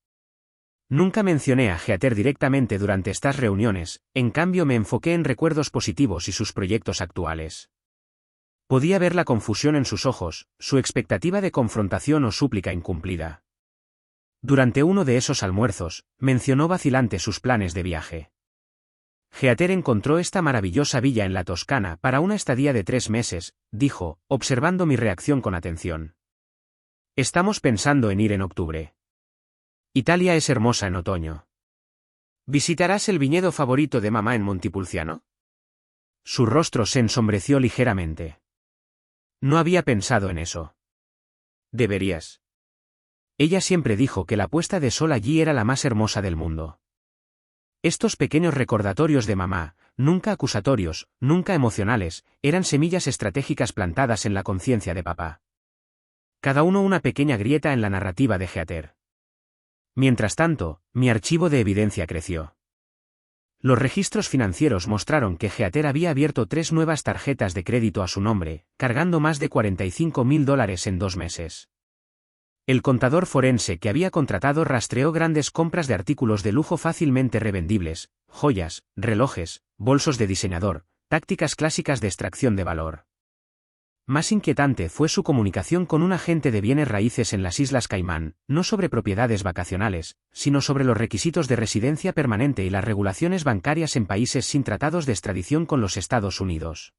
Nunca mencioné a Heather directamente durante estas reuniones, en cambio me enfoqué en recuerdos positivos y sus proyectos actuales. Podía ver la confusión en sus ojos, su expectativa de confrontación o súplica incumplida. Durante uno de esos almuerzos, mencionó vacilante sus planes de viaje. Heather encontró esta maravillosa villa en la Toscana para una estadía de 3 meses, dijo, observando mi reacción con atención. Estamos pensando en ir en octubre. Italia es hermosa en otoño. ¿Visitarás el viñedo favorito de mamá en Montepulciano? Su rostro se ensombreció ligeramente. No había pensado en eso. Deberías. Ella siempre dijo que la puesta de sol allí era la más hermosa del mundo. Estos pequeños recordatorios de mamá, nunca acusatorios, nunca emocionales, eran semillas estratégicas plantadas en la conciencia de papá. Cada uno una pequeña grieta en la narrativa de Heather. Mientras tanto, mi archivo de evidencia creció. Los registros financieros mostraron que Heather había abierto 3 nuevas tarjetas de crédito a su nombre, cargando más de $45.000 en 2 meses. El contador forense que había contratado rastreó grandes compras de artículos de lujo fácilmente revendibles, joyas, relojes, bolsos de diseñador, tácticas clásicas de extracción de valor. Más inquietante fue su comunicación con un agente de bienes raíces en las Islas Caimán, no sobre propiedades vacacionales, sino sobre los requisitos de residencia permanente y las regulaciones bancarias en países sin tratados de extradición con los Estados Unidos.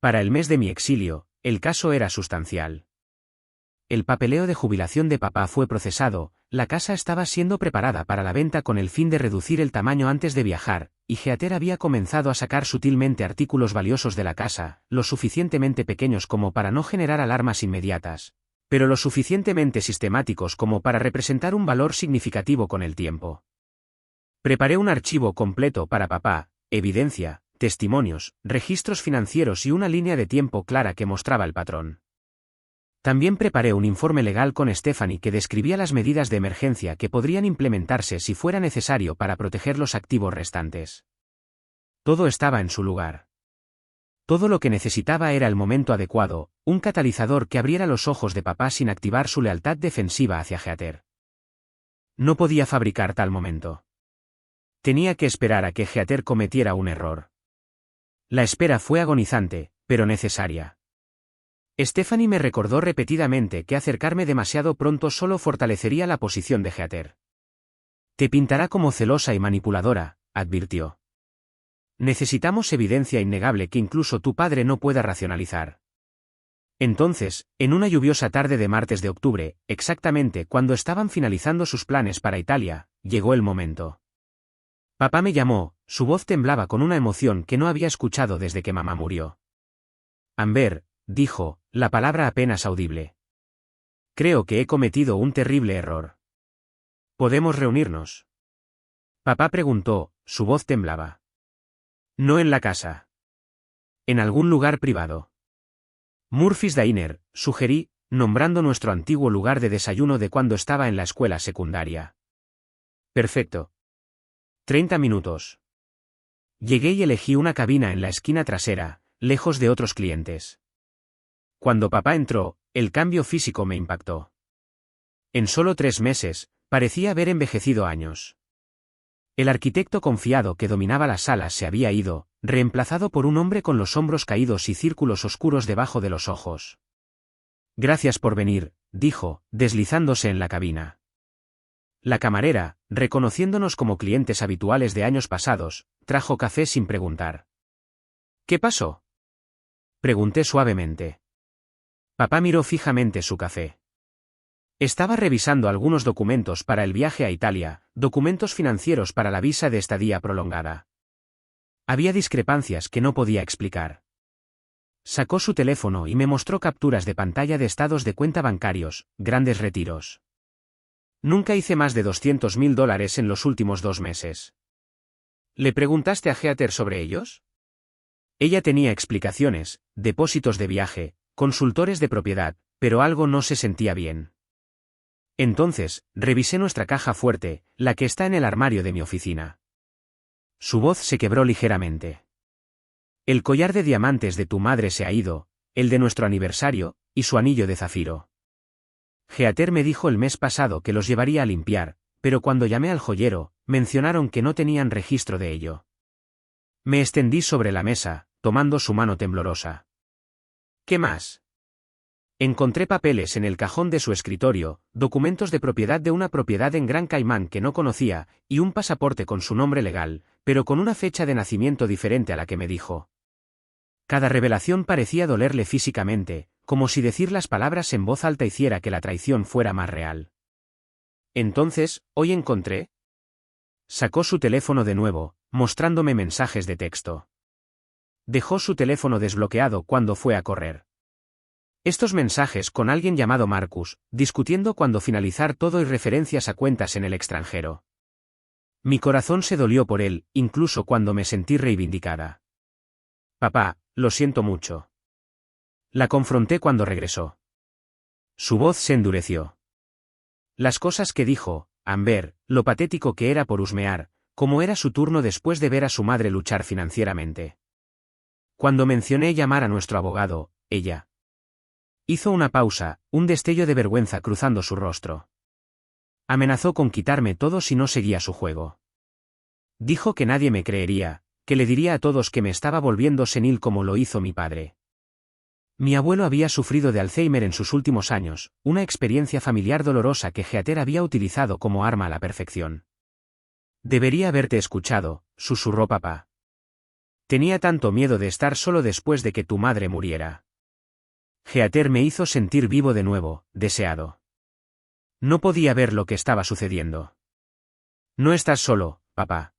Para el mes de mi exilio, el caso era sustancial. El papeleo de jubilación de papá fue procesado, la casa estaba siendo preparada para la venta con el fin de reducir el tamaño antes de viajar, y Heather había comenzado a sacar sutilmente artículos valiosos de la casa, lo suficientemente pequeños como para no generar alarmas inmediatas, pero lo suficientemente sistemáticos como para representar un valor significativo con el tiempo. Preparé un archivo completo para papá, evidencia, testimonios, registros financieros y una línea de tiempo clara que mostraba el patrón. También preparé un informe legal con Stephanie que describía las medidas de emergencia que podrían implementarse si fuera necesario para proteger los activos restantes. Todo estaba en su lugar. Todo lo que necesitaba era el momento adecuado, un catalizador que abriera los ojos de papá sin activar su lealtad defensiva hacia Heather. No podía fabricar tal momento. Tenía que esperar a que Heather cometiera un error. La espera fue agonizante, pero necesaria. Stephanie me recordó repetidamente que acercarme demasiado pronto solo fortalecería la posición de Heather. Te pintará como celosa y manipuladora, advirtió. Necesitamos evidencia innegable que incluso tu padre no pueda racionalizar. Entonces, en una lluviosa tarde de martes de octubre, exactamente cuando estaban finalizando sus planes para Italia, llegó el momento. Papá me llamó, su voz temblaba con una emoción que no había escuchado desde que mamá murió. Amber, dijo, la palabra apenas audible. Creo que he cometido un terrible error. ¿Podemos reunirnos? Papá preguntó, su voz temblaba. No en la casa. En algún lugar privado. Murphy's Diner, sugerí, nombrando nuestro antiguo lugar de desayuno de cuando estaba en la escuela secundaria. Perfecto. 30 minutos. Llegué y elegí una cabina en la esquina trasera, lejos de otros clientes. Cuando papá entró, el cambio físico me impactó. En solo 3 meses, parecía haber envejecido años. El arquitecto confiado que dominaba las salas se había ido, reemplazado por un hombre con los hombros caídos y círculos oscuros debajo de los ojos. Gracias por venir, dijo, deslizándose en la cabina. La camarera, reconociéndonos como clientes habituales de años pasados, trajo café sin preguntar. ¿Qué pasó? Pregunté suavemente. Papá miró fijamente su café. Estaba revisando algunos documentos para el viaje a Italia, documentos financieros para la visa de estadía prolongada. Había discrepancias que no podía explicar. Sacó su teléfono y me mostró capturas de pantalla de estados de cuenta bancarios, grandes retiros. Nunca hice más de $200.000 en los últimos 2 meses. ¿Le preguntaste a Heather sobre ellos? Ella tenía explicaciones, depósitos de viaje, consultores de propiedad, pero algo no se sentía bien. Entonces, revisé nuestra caja fuerte, la que está en el armario de mi oficina. Su voz se quebró ligeramente. El collar de diamantes de tu madre se ha ido, el de nuestro aniversario, y su anillo de zafiro. Heather me dijo el mes pasado que los llevaría a limpiar, pero cuando llamé al joyero, mencionaron que no tenían registro de ello. Me extendí sobre la mesa, tomando su mano temblorosa. ¿Qué más? Encontré papeles en el cajón de su escritorio, documentos de propiedad de una propiedad en Gran Caimán que no conocía, y un pasaporte con su nombre legal, pero con una fecha de nacimiento diferente a la que me dijo. Cada revelación parecía dolerle físicamente, como si decir las palabras en voz alta hiciera que la traición fuera más real. Entonces, hoy encontré. Sacó su teléfono de nuevo, mostrándome mensajes de texto. Dejó su teléfono desbloqueado cuando fue a correr. Estos mensajes con alguien llamado Marcus, discutiendo cuándo finalizar todo y referencias a cuentas en el extranjero. Mi corazón se dolió por él, incluso cuando me sentí reivindicada. Papá, lo siento mucho. La confronté cuando regresó. Su voz se endureció. Las cosas que dijo, Amber, lo patético que era por husmear, como era su turno después de ver a su madre luchar financieramente. Cuando mencioné llamar a nuestro abogado, ella. Hizo una pausa, un destello de vergüenza cruzando su rostro. Amenazó con quitarme todo si no seguía su juego. Dijo que nadie me creería, que le diría a todos que me estaba volviendo senil como lo hizo mi padre. Mi abuelo había sufrido de Alzheimer en sus últimos años, una experiencia familiar dolorosa que Heather había utilizado como arma a la perfección. Debería haberte escuchado, susurró papá. Tenía tanto miedo de estar solo después de que tu madre muriera. Heather me hizo sentir vivo de nuevo, deseado. No podía ver lo que estaba sucediendo. No estás solo, papá.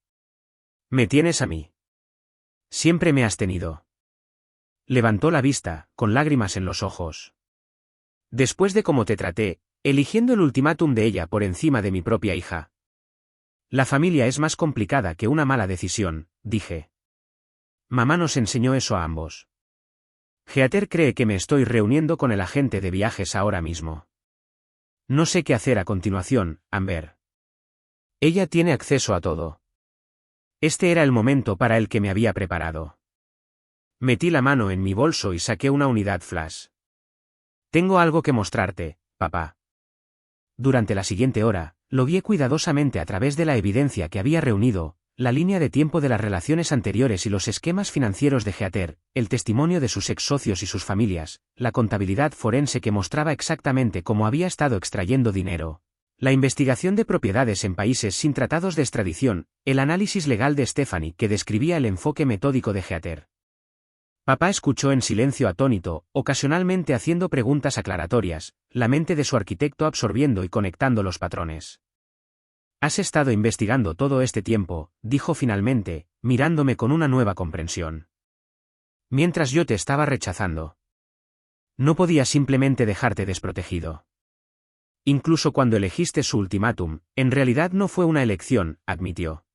Me tienes a mí. Siempre me has tenido. Levantó la vista, con lágrimas en los ojos. Después de cómo te traté, eligiendo el ultimátum de ella por encima de mi propia hija. La familia es más complicada que una mala decisión, dije. Mamá nos enseñó eso a ambos. Heather cree que me estoy reuniendo con el agente de viajes ahora mismo. No sé qué hacer a continuación, Amber. Ella tiene acceso a todo. Este era el momento para el que me había preparado. Metí la mano en mi bolso y saqué una unidad flash. Tengo algo que mostrarte, papá. Durante la siguiente hora, lo vi cuidadosamente a través de la evidencia que había reunido, la línea de tiempo de las relaciones anteriores y los esquemas financieros de Heather, el testimonio de sus ex socios y sus familias, la contabilidad forense que mostraba exactamente cómo había estado extrayendo dinero, la investigación de propiedades en países sin tratados de extradición, el análisis legal de Stephanie que describía el enfoque metódico de Heather. Papá escuchó en silencio atónito, ocasionalmente haciendo preguntas aclaratorias, la mente de su arquitecto absorbiendo y conectando los patrones. Has estado investigando todo este tiempo, dijo finalmente, mirándome con una nueva comprensión. Mientras yo te estaba rechazando. No podía simplemente dejarte desprotegido. Incluso cuando elegiste su ultimátum, en realidad no fue una elección, admitió.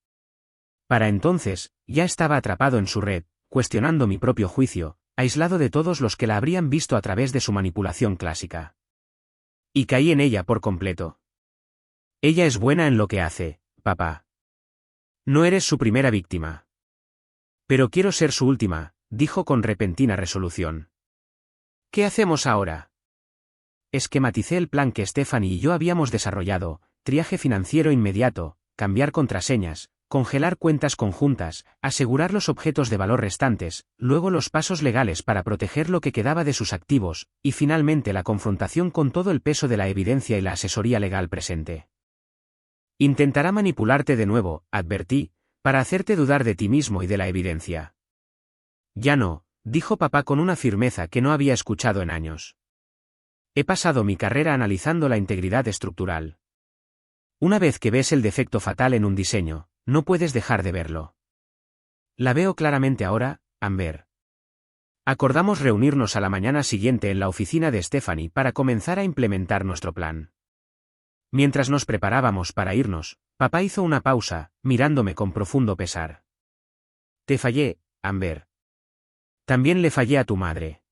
Para entonces, ya estaba atrapado en su red, cuestionando mi propio juicio, aislado de todos los que la habrían visto a través de su manipulación clásica. Y caí en ella por completo. Ella es buena en lo que hace, papá. No eres su primera víctima. Pero quiero ser su última, dijo con repentina resolución. ¿Qué hacemos ahora? Esquematicé el plan que Stephanie y yo habíamos desarrollado, triaje financiero inmediato, cambiar contraseñas, congelar cuentas conjuntas, asegurar los objetos de valor restantes, luego los pasos legales para proteger lo que quedaba de sus activos, y finalmente la confrontación con todo el peso de la evidencia y la asesoría legal presente. Intentará manipularte de nuevo, advertí, para hacerte dudar de ti mismo y de la evidencia. Ya no, dijo papá con una firmeza que no había escuchado en años. He pasado mi carrera analizando la integridad estructural. Una vez que ves el defecto fatal en un diseño, no puedes dejar de verlo. La veo claramente ahora, Amber. Acordamos reunirnos a la mañana siguiente en la oficina de Stephanie para comenzar a implementar nuestro plan. Mientras nos preparábamos para irnos, papá hizo una pausa, mirándome con profundo pesar. Te fallé, Amber. También le fallé a tu madre.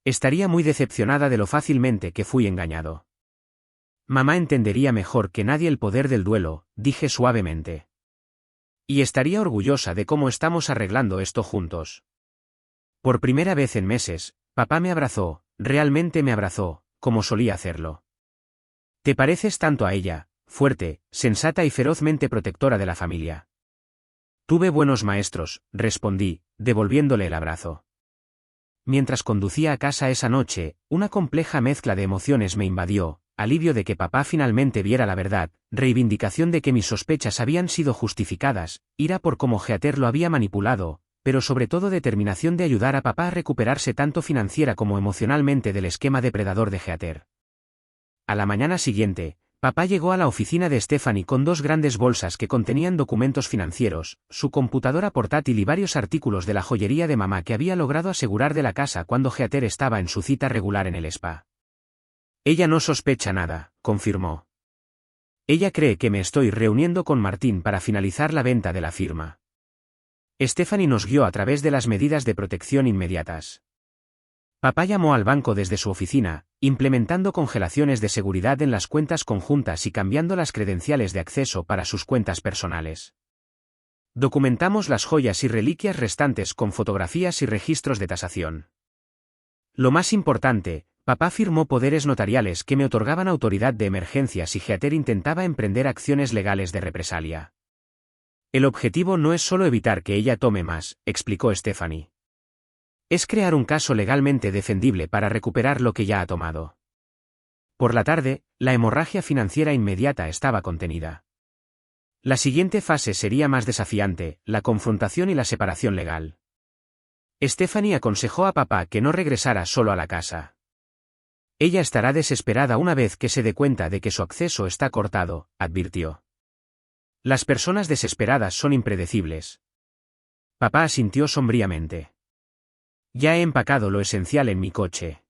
Estaría muy decepcionada de lo fácilmente que fui engañado. Mamá entendería mejor que nadie el poder del duelo, dije suavemente. Y estaría orgullosa de cómo estamos arreglando esto juntos. Por primera vez en meses, papá me abrazó, realmente me abrazó, como solía hacerlo. Te pareces tanto a ella, fuerte, sensata y ferozmente protectora de la familia. Tuve buenos maestros, respondí, devolviéndole el abrazo. Mientras conducía a casa esa noche, una compleja mezcla de emociones me invadió, alivio de que papá finalmente viera la verdad, reivindicación de que mis sospechas habían sido justificadas, ira por cómo Heather lo había manipulado, pero sobre todo determinación de ayudar a papá a recuperarse tanto financiera como emocionalmente del esquema depredador de Heather. A la mañana siguiente, papá llegó a la oficina de Stephanie con 2 grandes bolsas que contenían documentos financieros, su computadora portátil y varios artículos de la joyería de mamá que había logrado asegurar de la casa cuando Heather estaba en su cita regular en el spa. Ella no sospecha nada, confirmó. Ella cree que me estoy reuniendo con Martín para finalizar la venta de la firma. Stephanie nos guió a través de las medidas de protección inmediatas. Papá llamó al banco desde su oficina, implementando congelaciones de seguridad en las cuentas conjuntas y cambiando las credenciales de acceso para sus cuentas personales. Documentamos las joyas y reliquias restantes con fotografías y registros de tasación. Lo más importante, Papá firmó poderes notariales que me otorgaban autoridad de emergencia si Heather intentaba emprender acciones legales de represalia. El objetivo no es solo evitar que ella tome más, explicó Stephanie. Es crear un caso legalmente defendible para recuperar lo que ya ha tomado. Por la tarde, la hemorragia financiera inmediata estaba contenida. La siguiente fase sería más desafiante, la confrontación y la separación legal. Stephanie aconsejó a papá que no regresara solo a la casa. Ella estará desesperada una vez que se dé cuenta de que su acceso está cortado, advirtió. Las personas desesperadas son impredecibles. Papá asintió sombríamente. Ya he empacado lo esencial en mi coche.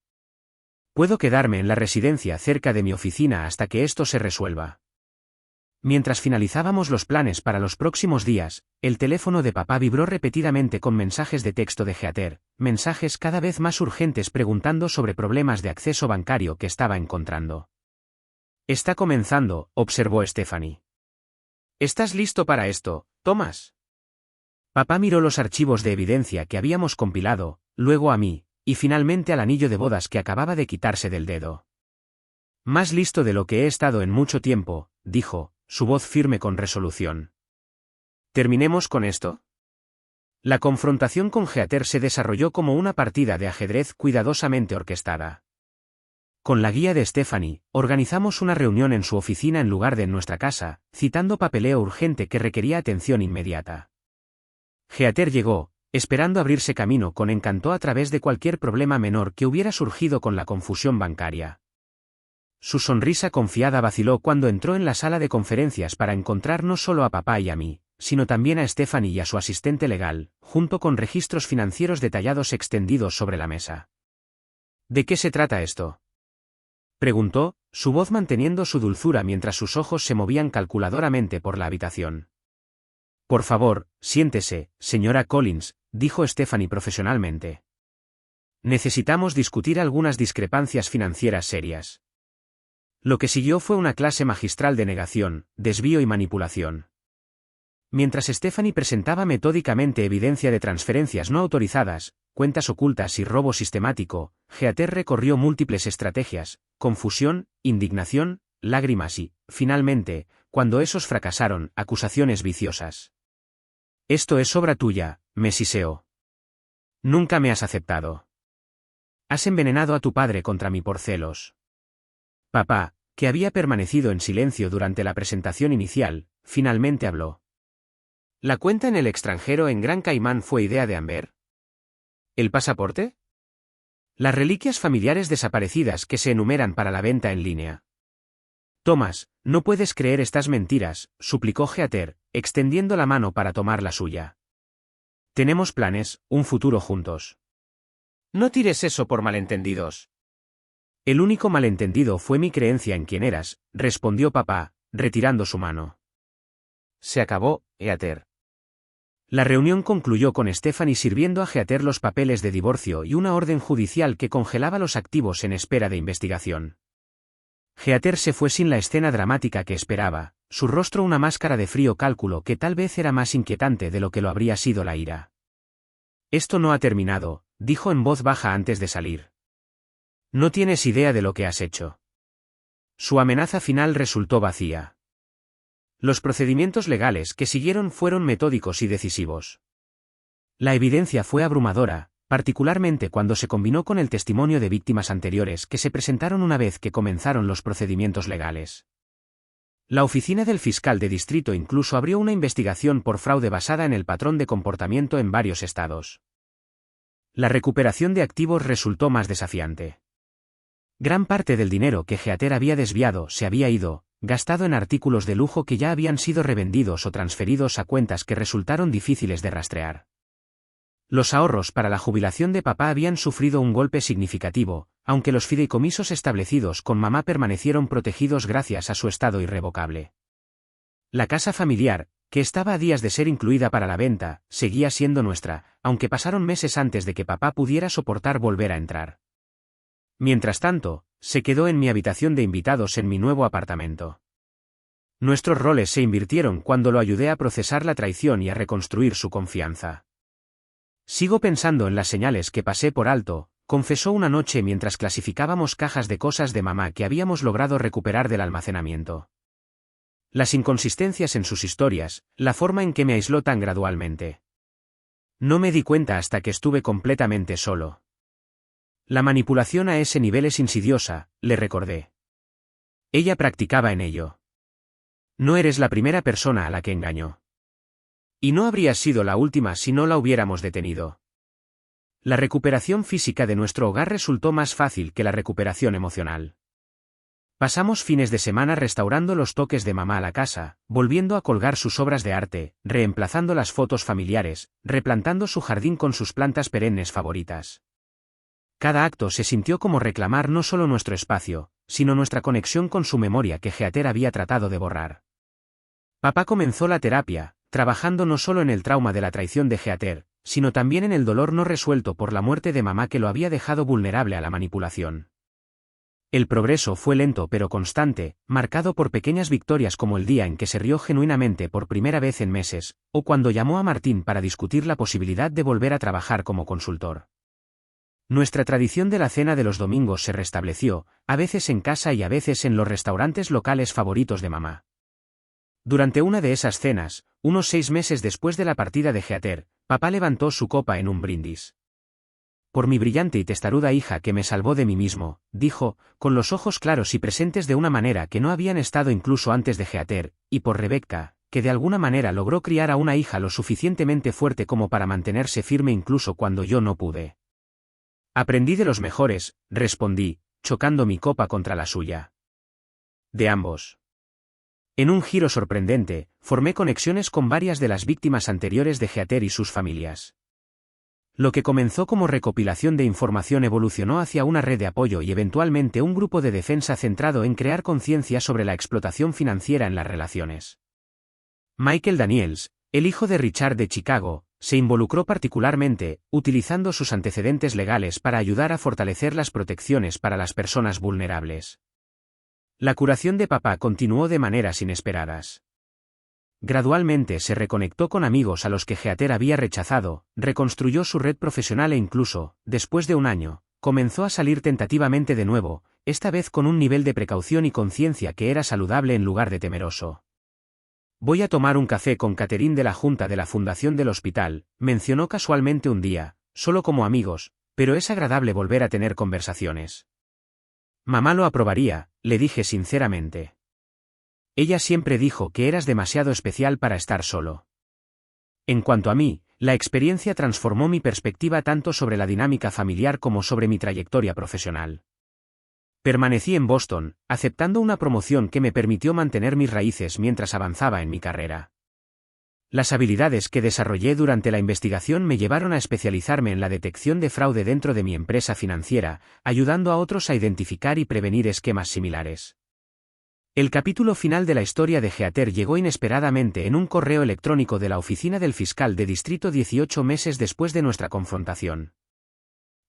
Puedo quedarme en la residencia cerca de mi oficina hasta que esto se resuelva. Mientras finalizábamos los planes para los próximos días, el teléfono de papá vibró repetidamente con mensajes de texto de Heather, mensajes cada vez más urgentes preguntando sobre problemas de acceso bancario que estaba encontrando. Está comenzando, observó Stephanie. ¿Estás listo para esto, Thomas? Papá miró los archivos de evidencia que habíamos compilado, luego a mí, y finalmente al anillo de bodas que acababa de quitarse del dedo. Más listo de lo que he estado en mucho tiempo, dijo, su voz firme con resolución. ¿Terminemos con esto? La confrontación con Heather se desarrolló como una partida de ajedrez cuidadosamente orquestada. Con la guía de Stephanie, organizamos una reunión en su oficina en lugar de en nuestra casa, citando papeleo urgente que requería atención inmediata. Heather llegó, esperando abrirse camino con encanto a través de cualquier problema menor que hubiera surgido con la confusión bancaria. Su sonrisa confiada vaciló cuando entró en la sala de conferencias para encontrar no solo a papá y a mí, sino también a Stephanie y a su asistente legal, junto con registros financieros detallados extendidos sobre la mesa. ¿De qué se trata esto?, preguntó, su voz manteniendo su dulzura mientras sus ojos se movían calculadoramente por la habitación. Por favor, siéntese, señora Collins, dijo Stephanie profesionalmente. Necesitamos discutir algunas discrepancias financieras serias. Lo que siguió fue una clase magistral de negación, desvío y manipulación. Mientras Stephanie presentaba metódicamente evidencia de transferencias no autorizadas, cuentas ocultas y robo sistemático, Heather recorrió múltiples estrategias, confusión, indignación, lágrimas y, finalmente, cuando esos fracasaron, acusaciones viciosas. Esto es obra tuya, me siseó. Nunca me has aceptado. Has envenenado a tu padre contra mí por celos. Papá, que había permanecido en silencio durante la presentación inicial, finalmente habló. ¿La cuenta en el extranjero en Gran Caimán fue idea de Amber? ¿El pasaporte? Las reliquias familiares desaparecidas que se enumeran para la venta en línea. Thomas, no puedes creer estas mentiras, suplicó Heather, extendiendo la mano para tomar la suya. Tenemos planes, un futuro juntos. No tires eso por malentendidos. El único malentendido fue mi creencia en quién eras, respondió papá, retirando su mano. Se acabó, Heather. La reunión concluyó con Stephanie sirviendo a Heather los papeles de divorcio y una orden judicial que congelaba los activos en espera de investigación. Heather se fue sin la escena dramática que esperaba, su rostro una máscara de frío cálculo que tal vez era más inquietante de lo que lo habría sido la ira. Esto no ha terminado, dijo en voz baja antes de salir. No tienes idea de lo que has hecho. Su amenaza final resultó vacía. Los procedimientos legales que siguieron fueron metódicos y decisivos. La evidencia fue abrumadora, particularmente cuando se combinó con el testimonio de víctimas anteriores que se presentaron una vez que comenzaron los procedimientos legales. La oficina del fiscal de distrito incluso abrió una investigación por fraude basada en el patrón de comportamiento en varios estados. La recuperación de activos resultó más desafiante. Gran parte del dinero que Heather había desviado se había ido, gastado en artículos de lujo que ya habían sido revendidos o transferidos a cuentas que resultaron difíciles de rastrear. Los ahorros para la jubilación de papá habían sufrido un golpe significativo, aunque los fideicomisos establecidos con mamá permanecieron protegidos gracias a su estado irrevocable. La casa familiar, que estaba a días de ser incluida para la venta, seguía siendo nuestra, aunque pasaron meses antes de que papá pudiera soportar volver a entrar. Mientras tanto, se quedó en mi habitación de invitados en mi nuevo apartamento. Nuestros roles se invirtieron cuando lo ayudé a procesar la traición y a reconstruir su confianza. Sigo pensando en las señales que pasé por alto, confesó una noche mientras clasificábamos cajas de cosas de mamá que habíamos logrado recuperar del almacenamiento. Las inconsistencias en sus historias, la forma en que me aisló tan gradualmente. No me di cuenta hasta que estuve completamente solo. La manipulación a ese nivel es insidiosa, le recordé. Ella practicaba en ello. No eres la primera persona a la que engañó. Y no habrías sido la última si no la hubiéramos detenido. La recuperación física de nuestro hogar resultó más fácil que la recuperación emocional. Pasamos fines de semana restaurando los toques de mamá a la casa, volviendo a colgar sus obras de arte, reemplazando las fotos familiares, replantando su jardín con sus plantas perennes favoritas. Cada acto se sintió como reclamar no solo nuestro espacio, sino nuestra conexión con su memoria que Jeter había tratado de borrar. Papá comenzó la terapia, trabajando no solo en el trauma de la traición de Jeter, sino también en el dolor no resuelto por la muerte de mamá que lo había dejado vulnerable a la manipulación. El progreso fue lento pero constante, marcado por pequeñas victorias como el día en que se rió genuinamente por primera vez en meses, o cuando llamó a Martín para discutir la posibilidad de volver a trabajar como consultor. Nuestra tradición de la cena de los domingos se restableció, a veces en casa y a veces en los restaurantes locales favoritos de mamá. Durante una de esas cenas, unos 6 meses después de la partida de Jeter, papá levantó su copa en un brindis. Por mi brillante y testaruda hija que me salvó de mí mismo, dijo, con los ojos claros y presentes de una manera que no habían estado incluso antes de Jeter, y por Rebecca, que de alguna manera logró criar a una hija lo suficientemente fuerte como para mantenerse firme incluso cuando yo no pude. Aprendí de los mejores, respondí, chocando mi copa contra la suya. De ambos. En un giro sorprendente, formé conexiones con varias de las víctimas anteriores de Jeter y sus familias. Lo que comenzó como recopilación de información evolucionó hacia una red de apoyo y eventualmente un grupo de defensa centrado en crear conciencia sobre la explotación financiera en las relaciones. Michael Daniels, el hijo de Richard de Chicago, se involucró particularmente, utilizando sus antecedentes legales para ayudar a fortalecer las protecciones para las personas vulnerables. La curación de papá continuó de maneras inesperadas. Gradualmente se reconectó con amigos a los que Jeter había rechazado, reconstruyó su red profesional e incluso, después de un año, comenzó a salir tentativamente de nuevo, esta vez con un nivel de precaución y conciencia que era saludable en lugar de temeroso. Voy a tomar un café con Catherine de la Junta de la Fundación del Hospital, mencionó casualmente un día, solo como amigos, pero es agradable volver a tener conversaciones. Mamá lo aprobaría, le dije sinceramente. Ella siempre dijo que eras demasiado especial para estar solo. En cuanto a mí, la experiencia transformó mi perspectiva tanto sobre la dinámica familiar como sobre mi trayectoria profesional. Permanecí en Boston, aceptando una promoción que me permitió mantener mis raíces mientras avanzaba en mi carrera. Las habilidades que desarrollé durante la investigación me llevaron a especializarme en la detección de fraude dentro de mi empresa financiera, ayudando a otros a identificar y prevenir esquemas similares. El capítulo final de la historia de Jeter llegó inesperadamente en un correo electrónico de la oficina del fiscal de distrito 18 meses después de nuestra confrontación.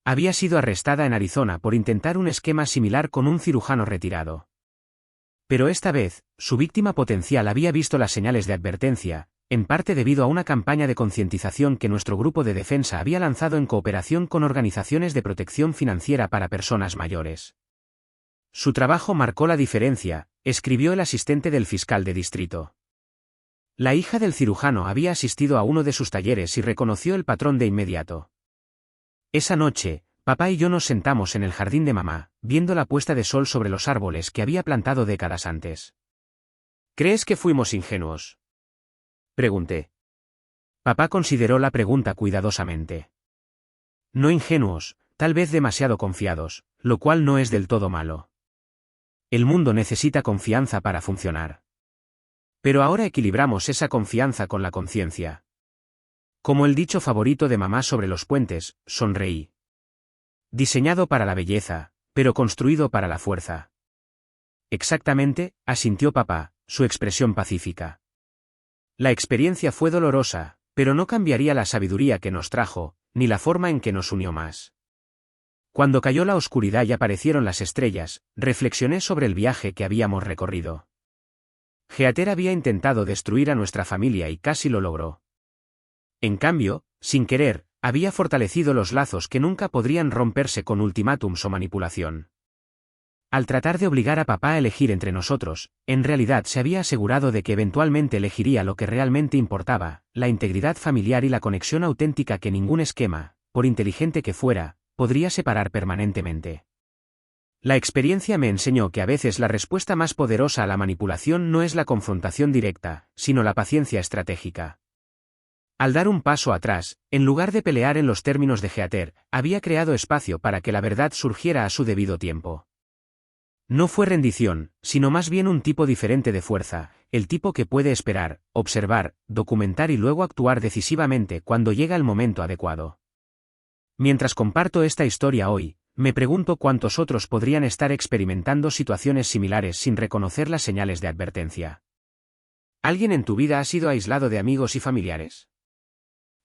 Había sido arrestada en Arizona por intentar un esquema similar con un cirujano retirado. Pero esta vez, su víctima potencial había visto las señales de advertencia, en parte debido a una campaña de concientización que nuestro grupo de defensa había lanzado en cooperación con organizaciones de protección financiera para personas mayores. Su trabajo marcó la diferencia, escribió el asistente del fiscal de distrito. La hija del cirujano había asistido a uno de sus talleres y reconoció el patrón de inmediato. Esa noche, papá y yo nos sentamos en el jardín de mamá, viendo la puesta de sol sobre los árboles que había plantado décadas antes. ¿Crees que fuimos ingenuos?, pregunté. Papá consideró la pregunta cuidadosamente. No ingenuos, tal vez demasiado confiados, lo cual no es del todo malo. El mundo necesita confianza para funcionar. Pero ahora equilibramos esa confianza con la conciencia. Como el dicho favorito de mamá sobre los puentes, sonreí. Diseñado para la belleza, pero construido para la fuerza. Exactamente, asintió papá, su expresión pacífica. La experiencia fue dolorosa, pero no cambiaría la sabiduría que nos trajo, ni la forma en que nos unió más. Cuando cayó la oscuridad y aparecieron las estrellas, reflexioné sobre el viaje que habíamos recorrido. Jeter había intentado destruir a nuestra familia y casi lo logró. En cambio, sin querer, había fortalecido los lazos que nunca podrían romperse con ultimátums o manipulación. Al tratar de obligar a papá a elegir entre nosotros, en realidad se había asegurado de que eventualmente elegiría lo que realmente importaba, la integridad familiar y la conexión auténtica que ningún esquema, por inteligente que fuera, podría separar permanentemente. La experiencia me enseñó que a veces la respuesta más poderosa a la manipulación no es la confrontación directa, sino la paciencia estratégica. Al dar un paso atrás, en lugar de pelear en los términos de Jeter, había creado espacio para que la verdad surgiera a su debido tiempo. No fue rendición, sino más bien un tipo diferente de fuerza, el tipo que puede esperar, observar, documentar y luego actuar decisivamente cuando llega el momento adecuado. Mientras comparto esta historia hoy, me pregunto cuántos otros podrían estar experimentando situaciones similares sin reconocer las señales de advertencia. ¿Alguien en tu vida ha sido aislado de amigos y familiares?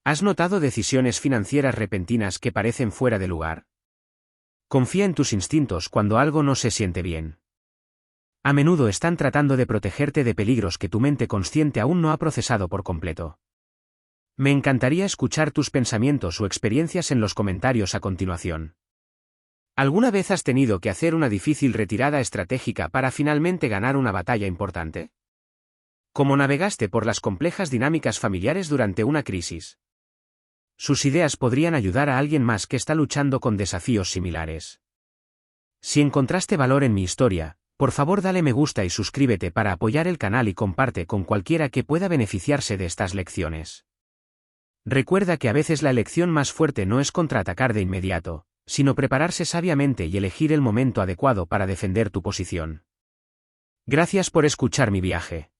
¿Has notado decisiones financieras repentinas que parecen fuera de lugar? Confía en tus instintos cuando algo no se siente bien. A menudo están tratando de protegerte de peligros que tu mente consciente aún no ha procesado por completo. Me encantaría escuchar tus pensamientos o experiencias en los comentarios a continuación. ¿Alguna vez has tenido que hacer una difícil retirada estratégica para finalmente ganar una batalla importante? ¿Cómo navegaste por las complejas dinámicas familiares durante una crisis? Sus ideas podrían ayudar a alguien más que está luchando con desafíos similares. Si encontraste valor en mi historia, por favor dale me gusta y suscríbete para apoyar el canal y comparte con cualquiera que pueda beneficiarse de estas lecciones. Recuerda que a veces la elección más fuerte no es contraatacar de inmediato, sino prepararse sabiamente y elegir el momento adecuado para defender tu posición. Gracias por escuchar mi viaje.